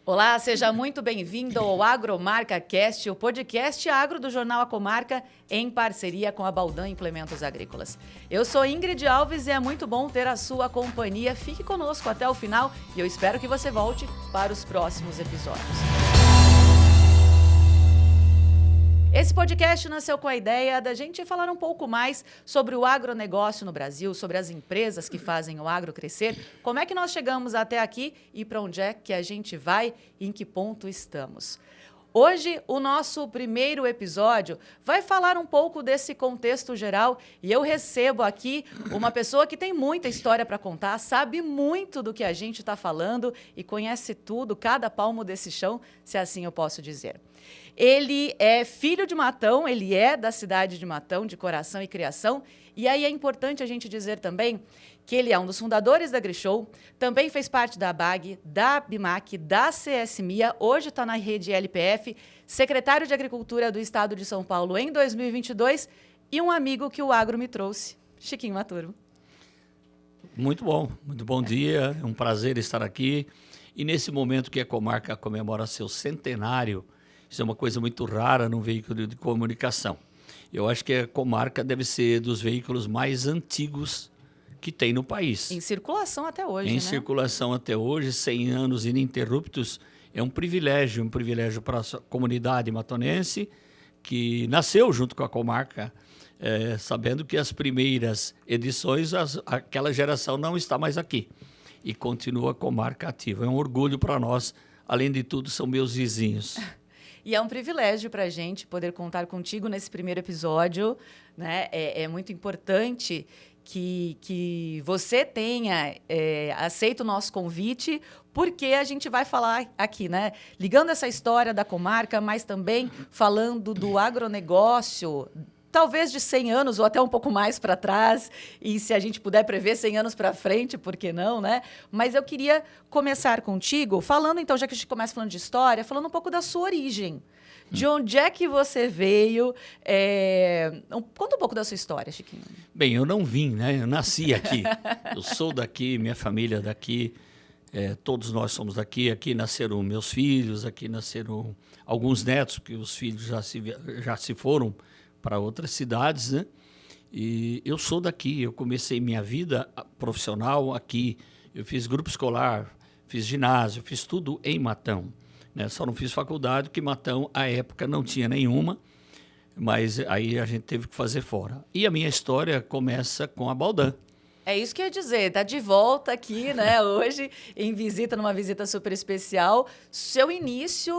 Olá, seja muito bem-vindo ao Agromarca Cast, o podcast agro do Jornal A Comarca, em parceria com a Baldan Implementos Agrícolas. Eu sou Ingrid Alves e é muito bom ter a sua companhia. Fique conosco até o final e eu espero que você volte para os próximos episódios. Esse podcast nasceu com a ideia da gente falar um pouco mais sobre o agronegócio no Brasil, sobre as empresas que fazem o agro crescer, como é que nós chegamos até aqui e para onde é que a gente vai e em que ponto estamos. Hoje, o nosso primeiro episódio vai falar um pouco desse contexto geral e eu recebo aqui uma pessoa que tem muita história para contar, sabe muito do que a gente está falando e conhece tudo, cada palmo desse chão, se assim eu posso dizer. Ele é filho de Matão, ele é da cidade de Matão, de coração e criação. E aí é importante a gente dizer também que ele é um dos fundadores da AgriShow, também fez parte da ABAG, da BIMAC, da CSMIA, hoje está na rede LPF, secretário de Agricultura do Estado de São Paulo em 2022 e um amigo que o agro me trouxe, Chiquinho Maturo. Muito bom dia, é um prazer estar aqui. E nesse momento que a comarca comemora seu centenário, isso é uma coisa muito rara num veículo de comunicação. Eu acho que a comarca deve ser dos veículos mais antigos que tem no país. Em circulação até hoje, né? Em circulação até hoje, 100 anos ininterruptos, é um privilégio para a comunidade matonense, que nasceu junto com a comarca, sabendo que as primeiras edições, aquela geração não está mais aqui. E continua a comarca ativa. É um orgulho para nós, além de tudo, são meus vizinhos. E é um privilégio para a gente poder contar contigo nesse primeiro episódio, né? É muito importante que você tenha aceito o nosso convite, porque a gente vai falar aqui, né? Ligando essa história da comarca, mas também falando do agronegócio, talvez de 100 anos ou até um pouco mais para trás, e se a gente puder prever 100 anos para frente, por que não, né? Mas eu queria começar contigo, falando então, já que a gente começa falando de história, falando um pouco da sua origem. De onde é que você veio? Conta um pouco da sua história, Chiquinho. Bem, eu não vim, né? Eu nasci aqui. Eu sou daqui, minha família é daqui, todos nós somos daqui. Aqui nasceram meus filhos, aqui nasceram alguns netos, porque os filhos já se foram para outras cidades, né? E eu sou daqui, eu comecei minha vida profissional aqui. Eu fiz grupo escolar, fiz ginásio, fiz tudo em Matão. Né? Só não fiz faculdade, porque Matão, à época, não tinha nenhuma, mas aí a gente teve que fazer fora. E a minha história começa com a Baldan. É isso que eu ia dizer, está de volta aqui, né, hoje, numa visita super especial. Seu início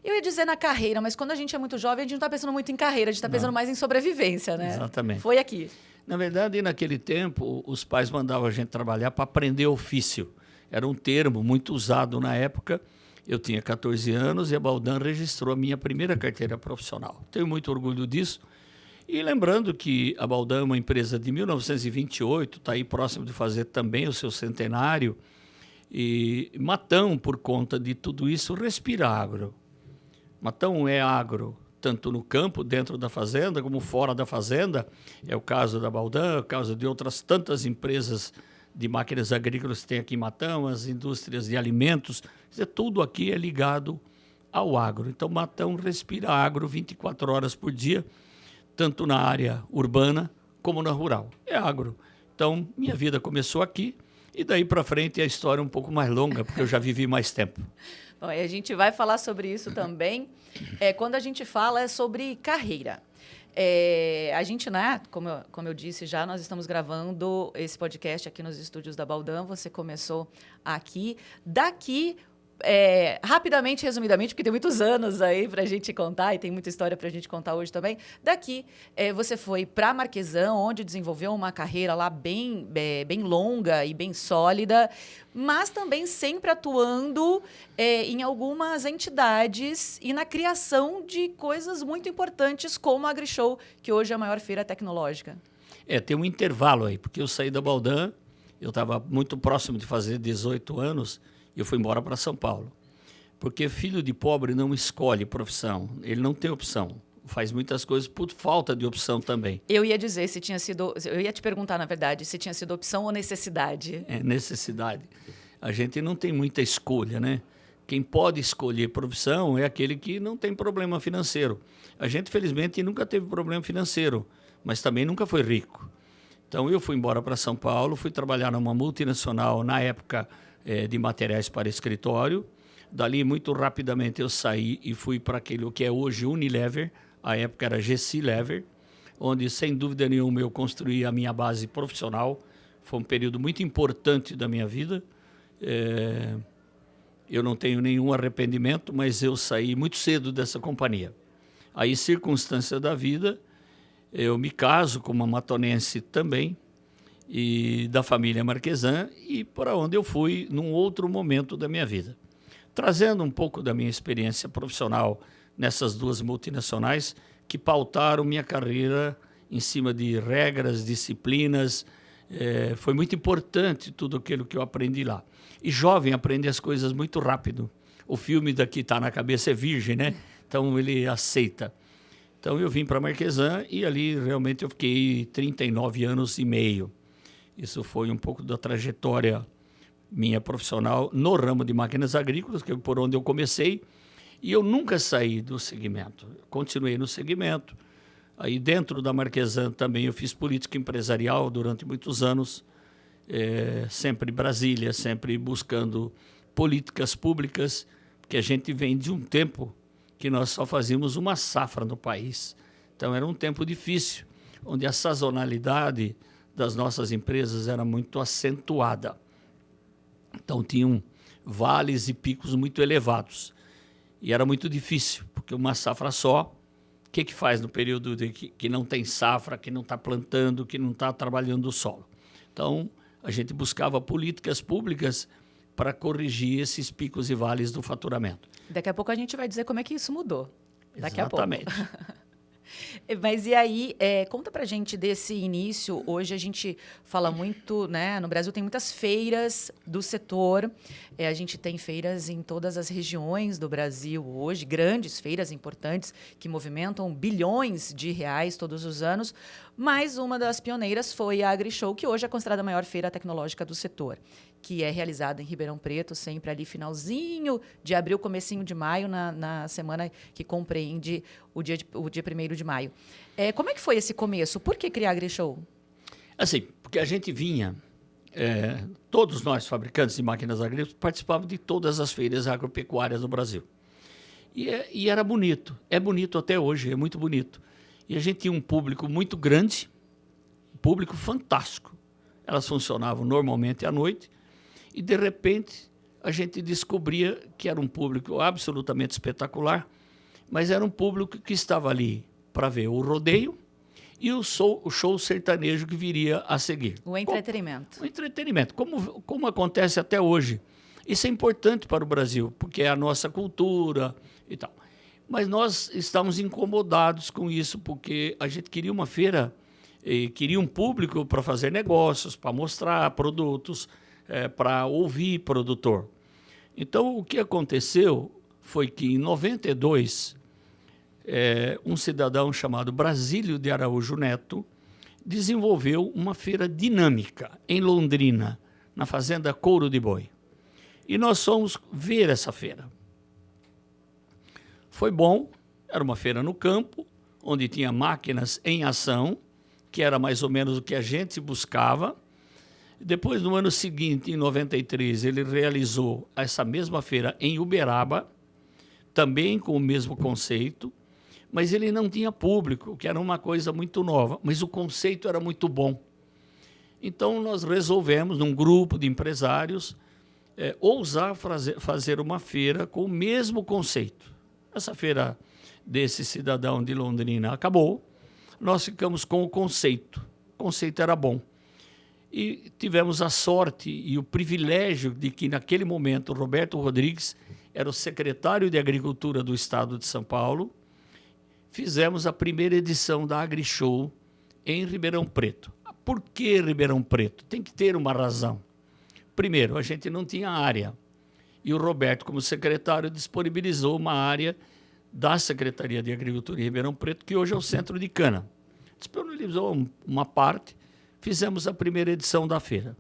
eu ia dizer na carreira, mas quando a gente é muito jovem, a gente não está pensando muito em carreira, a gente está pensando mais em sobrevivência, né? Exatamente. Foi aqui. Na verdade, naquele tempo, os pais mandavam a gente trabalhar para aprender ofício. Era um termo muito usado na época. Eu tinha 14 anos e a Baldan registrou a minha primeira carteira profissional. Tenho muito orgulho disso. E lembrando que a Baldan é uma empresa de 1928, está aí próximo de fazer também o seu centenário. E Matão, por conta de tudo isso, respira agro. Matão é agro, tanto no campo, dentro da fazenda, como fora da fazenda. É o caso da Baldan, é o caso de outras tantas empresas de máquinas agrícolas que tem aqui em Matão, as indústrias de alimentos. Tudo aqui é ligado ao agro. Então, Matão respira agro 24 horas por dia, tanto na área urbana como na rural. É agro. Então, minha vida começou aqui e daí para frente a história é um pouco mais longa, porque eu já vivi mais tempo. Bom, e a gente vai falar sobre isso também. Quando a gente fala sobre carreira. A gente, né, como eu disse já, nós estamos gravando esse podcast aqui nos estúdios da Baldan. Você começou aqui. Daqui, rapidamente, resumidamente, porque tem muitos anos aí para a gente contar e tem muita história para a gente contar hoje também. Daqui, você foi para Marquesão, onde desenvolveu uma carreira lá bem longa e bem sólida, mas também sempre atuando em algumas entidades e na criação de coisas muito importantes como a AgriShow, que hoje é a maior feira tecnológica. Tem um intervalo aí, porque eu saí da Baldan, eu estava muito próximo de fazer 18 anos, eu fui embora para São Paulo. Porque filho de pobre não escolhe profissão, ele não tem opção. Faz muitas coisas por falta de opção também. Eu ia dizer eu ia te perguntar, na verdade, se tinha sido opção ou necessidade. É necessidade. A gente não tem muita escolha, né? Quem pode escolher profissão é aquele que não tem problema financeiro. A gente, felizmente, nunca teve problema financeiro, mas também nunca foi rico. Então, eu fui embora para São Paulo, fui trabalhar numa multinacional, na época, de materiais para escritório. Dali, muito rapidamente, eu saí e fui para aquele que é hoje Unilever, a época era GC Lever, onde, sem dúvida nenhuma, eu construí a minha base profissional. Foi um período muito importante da minha vida. Eu não tenho nenhum arrependimento, mas eu saí muito cedo dessa companhia. Aí, circunstância da vida, eu me caso com uma matonense também, e da família Marquesan, e para onde eu fui num outro momento da minha vida. Trazendo um pouco da minha experiência profissional nessas duas multinacionais que pautaram minha carreira em cima de regras, disciplinas. Foi muito importante tudo aquilo que eu aprendi lá. E jovem aprende as coisas muito rápido. O filme daqui está na cabeça é virgem, né? Então ele aceita. Então eu vim para a Marquesan e ali realmente eu fiquei 39 anos e meio. Isso foi um pouco da trajetória minha profissional no ramo de máquinas agrícolas, que é por onde eu comecei, e eu nunca saí do segmento. Continuei no segmento. Aí dentro da Marquesan também eu fiz política empresarial durante muitos anos, sempre em Brasília, sempre buscando políticas públicas, porque a gente vem de um tempo que nós só fazíamos uma safra no país. Então era um tempo difícil, onde a sazonalidade das nossas empresas era muito acentuada. Então tinham vales e picos muito elevados. E era muito difícil, porque uma safra só, o que faz no período que não tem safra, que não está plantando, que não está trabalhando o solo? Então, a gente buscava políticas públicas para corrigir esses picos e vales do faturamento. Daqui a pouco a gente vai dizer como é que isso mudou. Daqui Exatamente. A pouco. Mas e aí, conta pra gente desse início. Hoje a gente fala muito, né? No Brasil tem muitas feiras do setor. A gente tem feiras em todas as regiões do Brasil hoje, grandes feiras importantes que movimentam bilhões de reais todos os anos. Mas uma das pioneiras foi a AgriShow, que hoje é considerada a maior feira tecnológica do setor, que é realizada em Ribeirão Preto, sempre ali finalzinho de abril, comecinho de maio, na semana que compreende o dia 1º de maio. Como é que foi esse começo? Por que criar a AgriShow? Assim, porque a gente vinha, todos nós, fabricantes de máquinas agrícolas, participavam de todas as feiras agropecuárias do Brasil. E era bonito, é bonito até hoje, é muito bonito. E a gente tinha um público muito grande, um público fantástico. Elas funcionavam normalmente à noite, e, de repente, a gente descobria que era um público absolutamente espetacular, mas era um público que estava ali para ver o rodeio e o show sertanejo que viria a seguir. O entretenimento. O entretenimento, como acontece até hoje. Isso é importante para o Brasil, porque é a nossa cultura e tal. Mas nós estávamos incomodados com isso, porque a gente queria uma feira, queria um público para fazer negócios, para mostrar produtos, para ouvir produtor. Então, o que aconteceu foi que, em 92, um cidadão chamado Brasílio de Araújo Neto desenvolveu uma feira dinâmica em Londrina, na fazenda Couro de Boi. E nós fomos ver essa feira. Foi bom, era uma feira no campo, onde tinha máquinas em ação, que era mais ou menos o que a gente buscava. Depois, no ano seguinte, em 93, ele realizou essa mesma feira em Uberaba, também com o mesmo conceito, mas ele não tinha público, que era uma coisa muito nova, mas o conceito era muito bom. Então, nós resolvemos, num grupo de empresários, ousar fazer uma feira com o mesmo conceito. Essa feira desse cidadão de Londrina acabou, nós ficamos com o conceito. O conceito era bom. E tivemos a sorte e o privilégio de que, naquele momento, Roberto Rodrigues era o secretário de Agricultura do Estado de São Paulo. Fizemos a primeira edição da AgriShow em Ribeirão Preto. Por que Ribeirão Preto? Tem que ter uma razão. Primeiro, a gente não tinha área. E o Roberto, como secretário, disponibilizou uma área da Secretaria de Agricultura em Ribeirão Preto, que hoje é o Centro de Cana. Disponibilizou uma parte, fizemos a primeira edição da feira.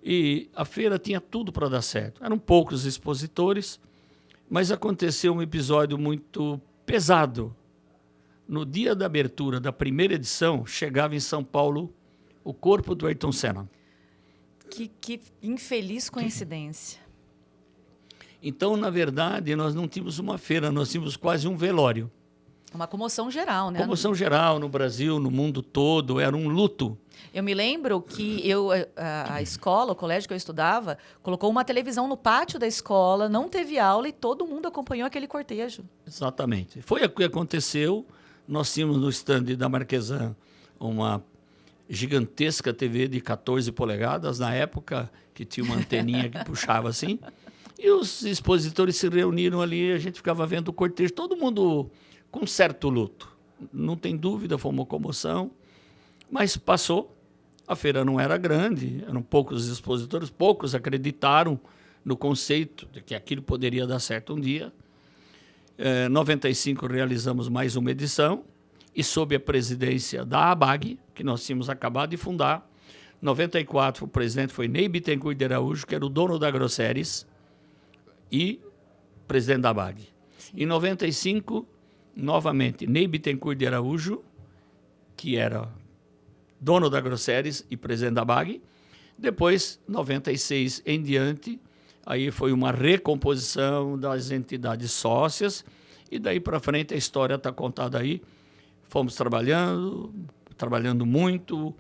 E a feira tinha tudo para dar certo. Eram poucos expositores, mas aconteceu um episódio muito pesado. No dia da abertura da primeira edição, chegava em São Paulo o corpo do Ayrton Senna. Que infeliz coincidência. Então, na verdade, nós não tínhamos uma feira, nós tínhamos quase um velório. Uma comoção geral, né? Comoção geral no Brasil, no mundo todo, era um luto. Eu me lembro que a escola, o colégio que eu estudava, colocou uma televisão no pátio da escola, não teve aula e todo mundo acompanhou aquele cortejo. Exatamente. Foi o que aconteceu. Nós tínhamos no stand da Marquesan uma gigantesca TV de 14 polegadas, na época, que tinha uma anteninha que puxava assim. E os expositores se reuniram ali, a gente ficava vendo o cortejo, todo mundo com certo luto. Não tem dúvida, foi uma comoção, mas passou. A feira não era grande, eram poucos expositores, poucos acreditaram no conceito de que aquilo poderia dar certo um dia. Em 95 realizamos mais uma edição e sob a presidência da ABAG, que nós tínhamos acabado de fundar. Em 94 o presidente foi Ney Bittencourt de Araújo, que era o dono da Grosseries e presidente da ABAG. Em 95, novamente, Ney Bittencourt de Araújo, que era dono da Grosseries e presidente da ABAG. Depois, 96 em diante, aí foi uma recomposição das entidades sócias e daí para frente a história está contada aí. Fomos trabalhando muito,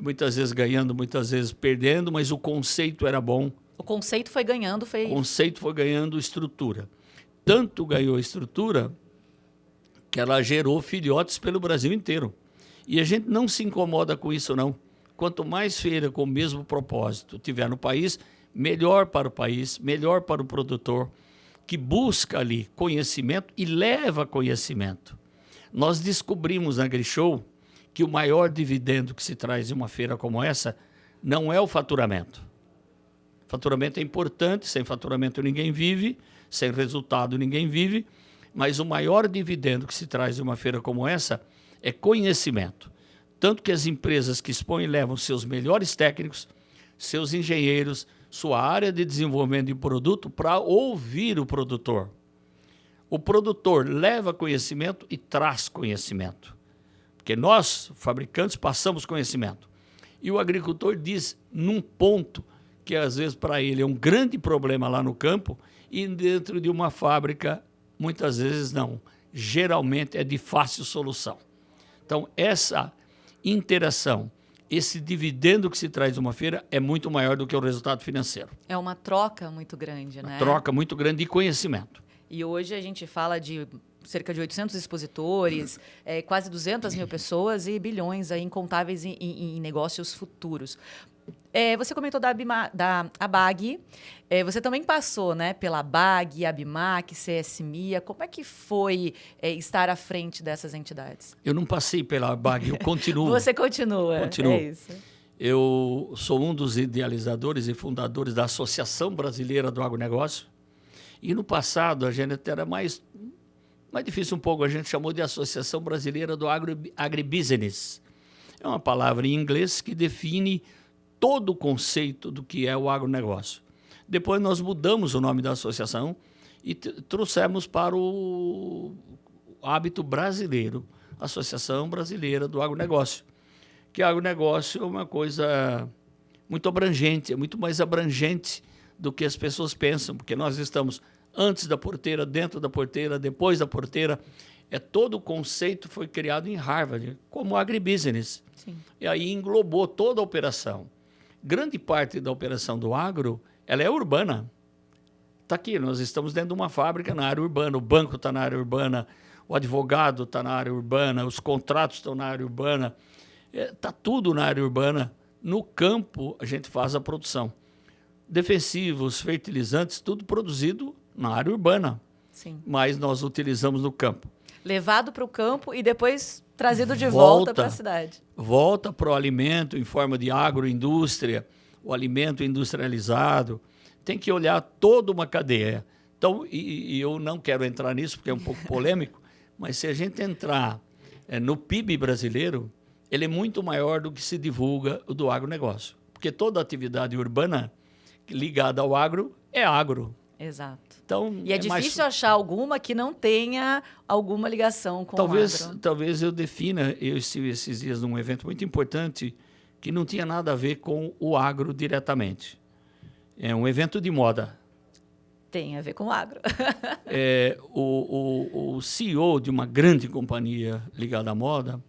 muitas vezes ganhando, muitas vezes perdendo, mas o conceito era bom. O conceito foi ganhando, O conceito foi ganhando estrutura. Tanto ganhou estrutura que ela gerou filhotes pelo Brasil inteiro. E a gente não se incomoda com isso, não. Quanto mais feira com o mesmo propósito tiver no país, melhor para o país, melhor para o produtor, que busca ali conhecimento e leva conhecimento. Nós descobrimos na Grishow que o maior dividendo que se traz de uma feira como essa não é o faturamento. Faturamento é importante, sem faturamento ninguém vive, sem resultado ninguém vive, mas o maior dividendo que se traz de uma feira como essa é conhecimento. Tanto que as empresas que expõem levam seus melhores técnicos, seus engenheiros, sua área de desenvolvimento de produto para ouvir o produtor. O produtor leva conhecimento e traz conhecimento. Porque nós, fabricantes, passamos conhecimento. E o agricultor diz num ponto que às vezes para ele é um grande problema lá no campo e dentro de uma fábrica, muitas vezes não. Geralmente é de fácil solução. Então, essa interação, esse dividendo que se traz de uma feira é muito maior do que o resultado financeiro. É uma troca muito grande, né? Uma troca muito grande de conhecimento. E hoje a gente fala de cerca de 800 expositores, quase 200 mil pessoas e bilhões aí incontáveis em negócios futuros. Você comentou da ABAG, você também passou, né, pela ABAG, ABMAC, CSMIA. Como é que foi estar à frente dessas entidades? Eu não passei pela ABAG, eu continuo. Você continua, Continuo. É isso. Eu sou um dos idealizadores e fundadores da Associação Brasileira do Agronegócio. E no passado a gente era mais difícil um pouco, a gente chamou de Associação Brasileira do Agribusiness. É uma palavra em inglês que define todo o conceito do que é o agronegócio. Depois nós mudamos o nome da associação e trouxemos para o hábito brasileiro, Associação Brasileira do Agronegócio. Que agronegócio é uma coisa muito abrangente, é muito mais abrangente do que as pessoas pensam, porque nós estamos antes da porteira, dentro da porteira, depois da porteira. Todo o conceito foi criado em Harvard, como agribusiness. Sim. E aí englobou toda a operação. Grande parte da operação do agro, ela é urbana. Está aqui, nós estamos dentro de uma fábrica na área urbana, o banco está na área urbana, o advogado está na área urbana, os contratos estão na área urbana, está tudo na área urbana. No campo, a gente faz a produção. Defensivos, fertilizantes, tudo produzido na área urbana. Sim. Mas nós utilizamos no campo. Levado para o campo e depois trazido de volta para a cidade. Volta para o alimento em forma de agroindústria, o alimento industrializado. Tem que olhar toda uma cadeia. Então, e eu não quero entrar nisso porque é um pouco polêmico, mas se a gente entrar no PIB brasileiro, ele é muito maior do que se divulga o do agronegócio. porque toda atividade urbana ligada ao agro é agro. Exato. Então, E é difícil achar alguma que não tenha alguma ligação com o agro. Talvez eu defina, eu estive esses dias num evento muito importante que não tinha nada a ver com o agro diretamente. É um evento de moda. Tem a ver com o agro. O CEO de uma grande companhia ligada à moda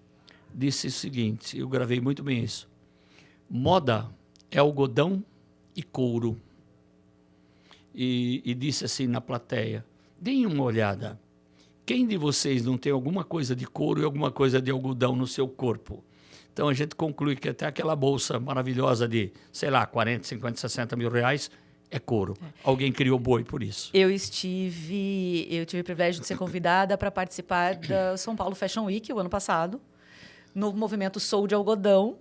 disse o seguinte, eu gravei muito bem isso. Moda é algodão e couro. E disse assim na plateia, deem uma olhada. Quem de vocês não tem alguma coisa de couro e alguma coisa de algodão no seu corpo? Então a gente conclui que até aquela bolsa maravilhosa de, sei lá, 40, 50, 60 mil reais é couro. Alguém criou boi por isso. Eu tive o privilégio de ser convidada para participar da São Paulo Fashion Week o ano passado, no movimento Sou de Algodão,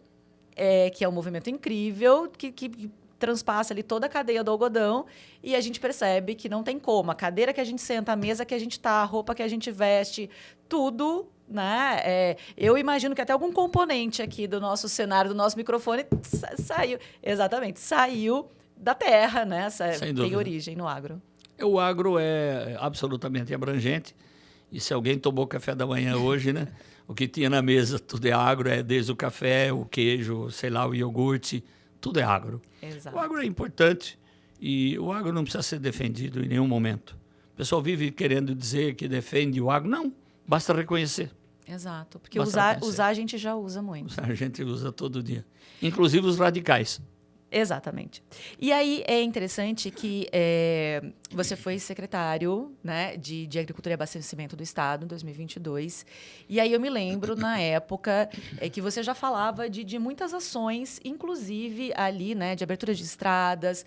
que é um movimento incrível, que transpassa ali toda a cadeia do algodão, e a gente percebe que não tem como. A cadeira que a gente senta, a mesa que a gente está, a roupa que a gente veste, tudo, né? Eu imagino que até algum componente aqui do nosso cenário, do nosso microfone, saiu. Exatamente, saiu da terra, né? Tem origem no agro. O agro é absolutamente abrangente. E se alguém tomou café da manhã hoje, né? O que tinha na mesa, tudo é agro, desde o café, o queijo, sei lá, o iogurte, tudo é agro. Exato. O agro é importante e o agro não precisa ser defendido em nenhum momento. O pessoal vive querendo dizer que defende o agro. Não, basta reconhecer. Exato, porque usar a gente já usa muito. Usar a gente usa todo dia, inclusive os radicais. Exatamente. E aí é interessante que você foi secretário, né, de Agricultura e Abastecimento do Estado em 2022. E aí eu me lembro, na época, que você já falava de muitas ações, inclusive ali, né, de abertura de estradas,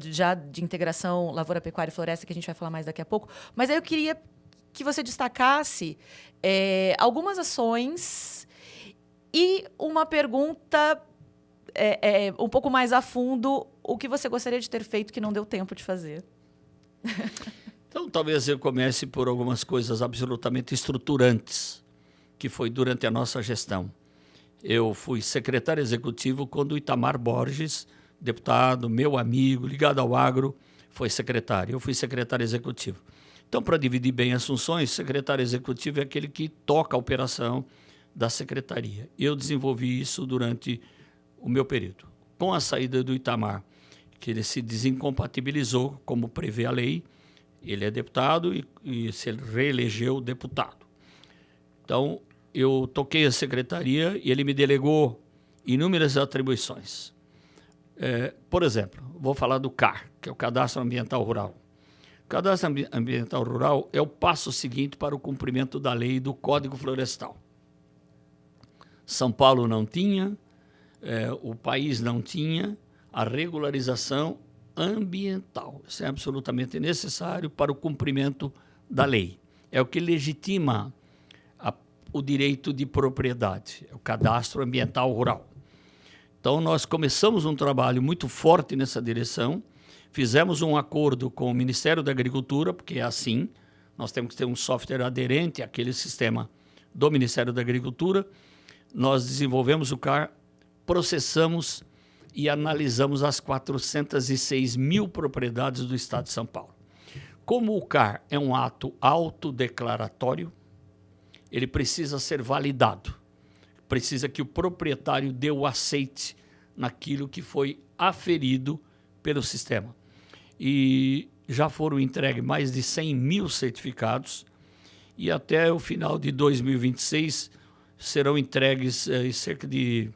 já de integração lavoura, pecuária e floresta, que a gente vai falar mais daqui a pouco. Mas aí eu queria que você destacasse algumas ações e uma pergunta um pouco mais a fundo, o que você gostaria de ter feito que não deu tempo de fazer? Então, talvez eu comece por algumas coisas absolutamente estruturantes, que foi durante a nossa gestão. Eu fui secretário executivo quando o Itamar Borges, deputado, meu amigo, ligado ao agro, foi secretário. Eu fui secretário executivo. Então, para dividir bem as funções, secretário executivo é aquele que toca a operação da secretaria. Eu desenvolvi isso durante o meu período. Com a saída do Itamar, que ele se desincompatibilizou, como prevê a lei, ele é deputado e se reelegeu deputado. Então, eu toquei a secretaria e ele me delegou inúmeras atribuições. Por exemplo, vou falar do CAR, que é o Cadastro Ambiental Rural. O Cadastro Ambiental Rural é o passo seguinte para o cumprimento da lei do Código Florestal. São Paulo não tinha, o país não tinha a regularização ambiental. Isso é absolutamente necessário para o cumprimento da lei. É o que legitima o direito de propriedade, é o Cadastro Ambiental Rural. Então, nós começamos um trabalho muito forte nessa direção, fizemos um acordo com o Ministério da Agricultura, porque é assim, nós temos que ter um software aderente àquele sistema do Ministério da Agricultura. Nós desenvolvemos o CAR, processamos e analisamos as 406 mil propriedades do Estado de São Paulo. Como o CAR é um ato autodeclaratório, ele precisa ser validado. Precisa que o proprietário dê o aceite naquilo que foi aferido pelo sistema. E já foram entregues mais de 100 mil certificados e até o final de 2026 serão entregues cerca de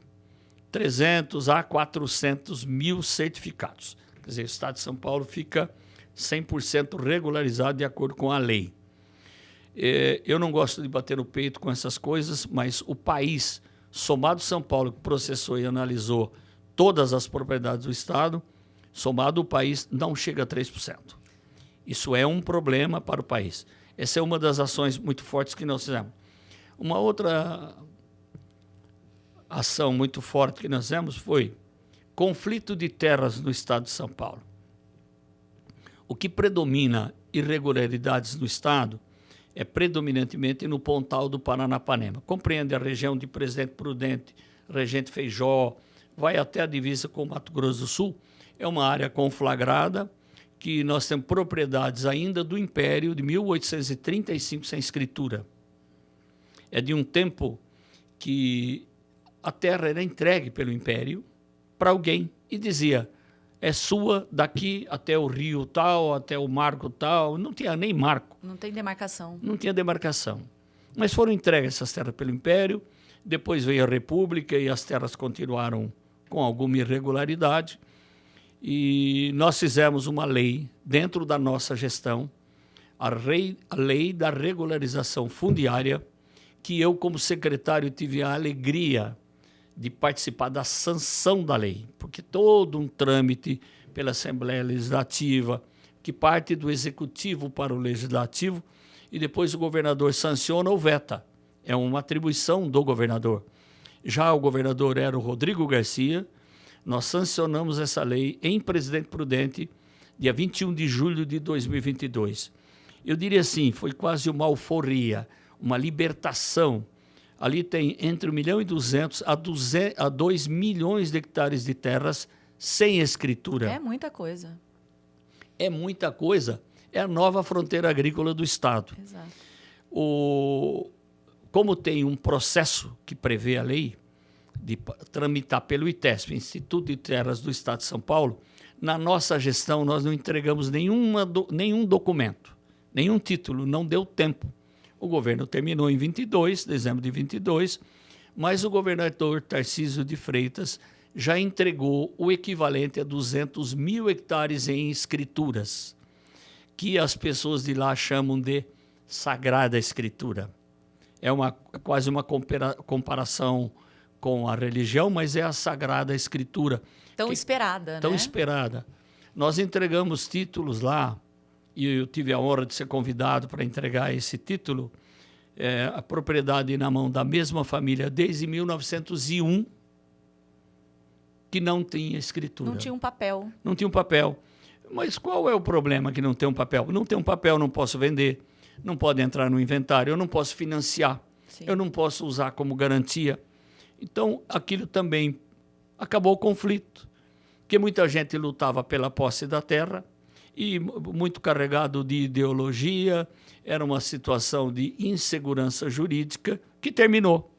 300 a 400 mil certificados. Quer dizer, o Estado de São Paulo fica 100% regularizado de acordo com a lei. Eu não gosto de bater no peito com essas coisas, mas o país, somado São Paulo, que processou e analisou todas as propriedades do Estado, somado o país, não chega a 3%. Isso é um problema para o país. Essa é uma das ações muito fortes que nós fizemos. Uma outra ação muito forte que nós fizemos foi conflito de terras no Estado de São Paulo. O que predomina irregularidades no Estado é predominantemente no Pontal do Paranapanema. Compreende a região de Presidente Prudente, Regente Feijó, vai até a divisa com o Mato Grosso do Sul. É uma área conflagrada, que nós temos propriedades ainda do Império de 1835 sem escritura. É de um tempo que a terra era entregue pelo Império para alguém e dizia, é sua daqui até o rio tal, até o marco tal. Não tinha nem marco. Não tem demarcação. Não tinha demarcação. Mas foram entregues essas terras pelo Império, depois veio a República e as terras continuaram com alguma irregularidade. E nós fizemos uma lei dentro da nossa gestão, a lei da regularização fundiária, que eu, como secretário, tive a alegria de participar da sanção da lei, porque todo um trâmite pela Assembleia Legislativa, que parte do Executivo para o Legislativo, e depois o governador sanciona ou veta. É uma atribuição do governador. Já o governador era o Rodrigo Garcia. Nós sancionamos essa lei em Presidente Prudente, dia 21 de julho de 2022. Eu diria assim, foi quase uma alforria, uma libertação. Ali tem entre 1.200.000 a 2 milhões de hectares de terras sem escritura. É muita coisa. É muita coisa. É a nova fronteira agrícola do Estado. Exato. Como tem um processo que prevê a lei, de tramitar pelo ITESP, Instituto de Terras do Estado de São Paulo, na nossa gestão nós não entregamos nenhum documento, nenhum título, não deu tempo. O governo terminou em dezembro de 22, mas o governador Tarcísio de Freitas já entregou o equivalente a 200 mil hectares em escrituras, que as pessoas de lá chamam de Sagrada Escritura. É quase uma comparação com a religião, mas é a Sagrada Escritura. Tão esperada, né? Tão esperada. Nós entregamos títulos lá, e eu tive a honra de ser convidado para entregar esse título, a propriedade na mão da mesma família desde 1901, que não tinha escritura. Não tinha um papel. Não tinha um papel. Mas qual é o problema que não tem um papel? Não tem um papel, não posso vender, não pode entrar no inventário, eu não posso financiar, Sim. Eu não posso usar como garantia. Então, aquilo também acabou o conflito, porque muita gente lutava pela posse da terra e muito carregado de ideologia, era uma situação de insegurança jurídica que terminou.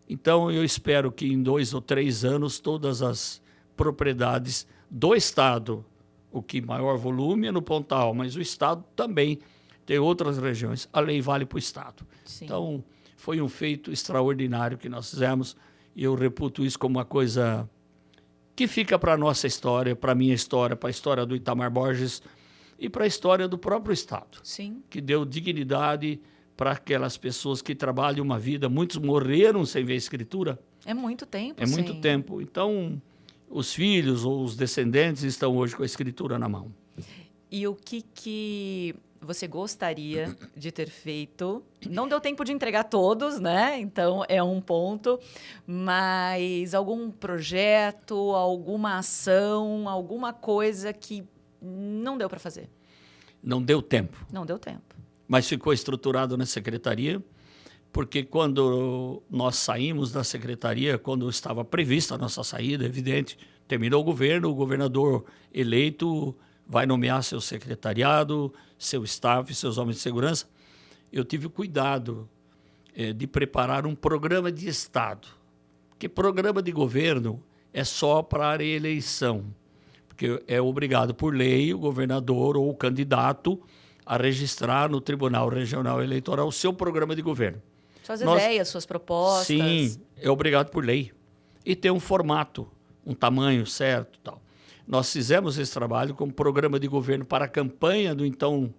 Então, eu espero que em 2 ou 3 anos todas as propriedades do Estado, o que maior volume é no Pontal, mas o Estado também tem outras regiões, a lei vale para o Estado. Sim. Então, foi um feito extraordinário que nós fizemos e eu reputo isso como uma coisa que fica para a nossa história, para a minha história, para a história do Itamar Borges e para a história do próprio Estado. Sim. Que deu dignidade para aquelas pessoas que trabalham uma vida. Muitos morreram sem ver escritura. É muito tempo. É muito tempo. Então, os filhos ou os descendentes estão hoje com a escritura na mão. E o que você gostaria de ter feito? Não deu tempo de entregar todos, né? Então, é um ponto. Mas algum projeto, alguma ação, alguma coisa que não deu para fazer? Não deu tempo. Não deu tempo. Mas ficou estruturado na secretaria, porque quando nós saímos da secretaria, quando estava prevista a nossa saída, evidente, terminou o governo, o governador eleito vai nomear seu secretariado, seu staff, seus homens de segurança. Eu tive o cuidado de preparar um programa de Estado, porque programa de governo é só para a eleição, porque é obrigado por lei o governador ou o candidato a registrar no Tribunal Regional Eleitoral o seu programa de governo. Suas ideias, suas propostas. Sim, é obrigado por lei. E tem um formato, um tamanho certo e tal. Nós fizemos esse trabalho como programa de governo para a campanha do então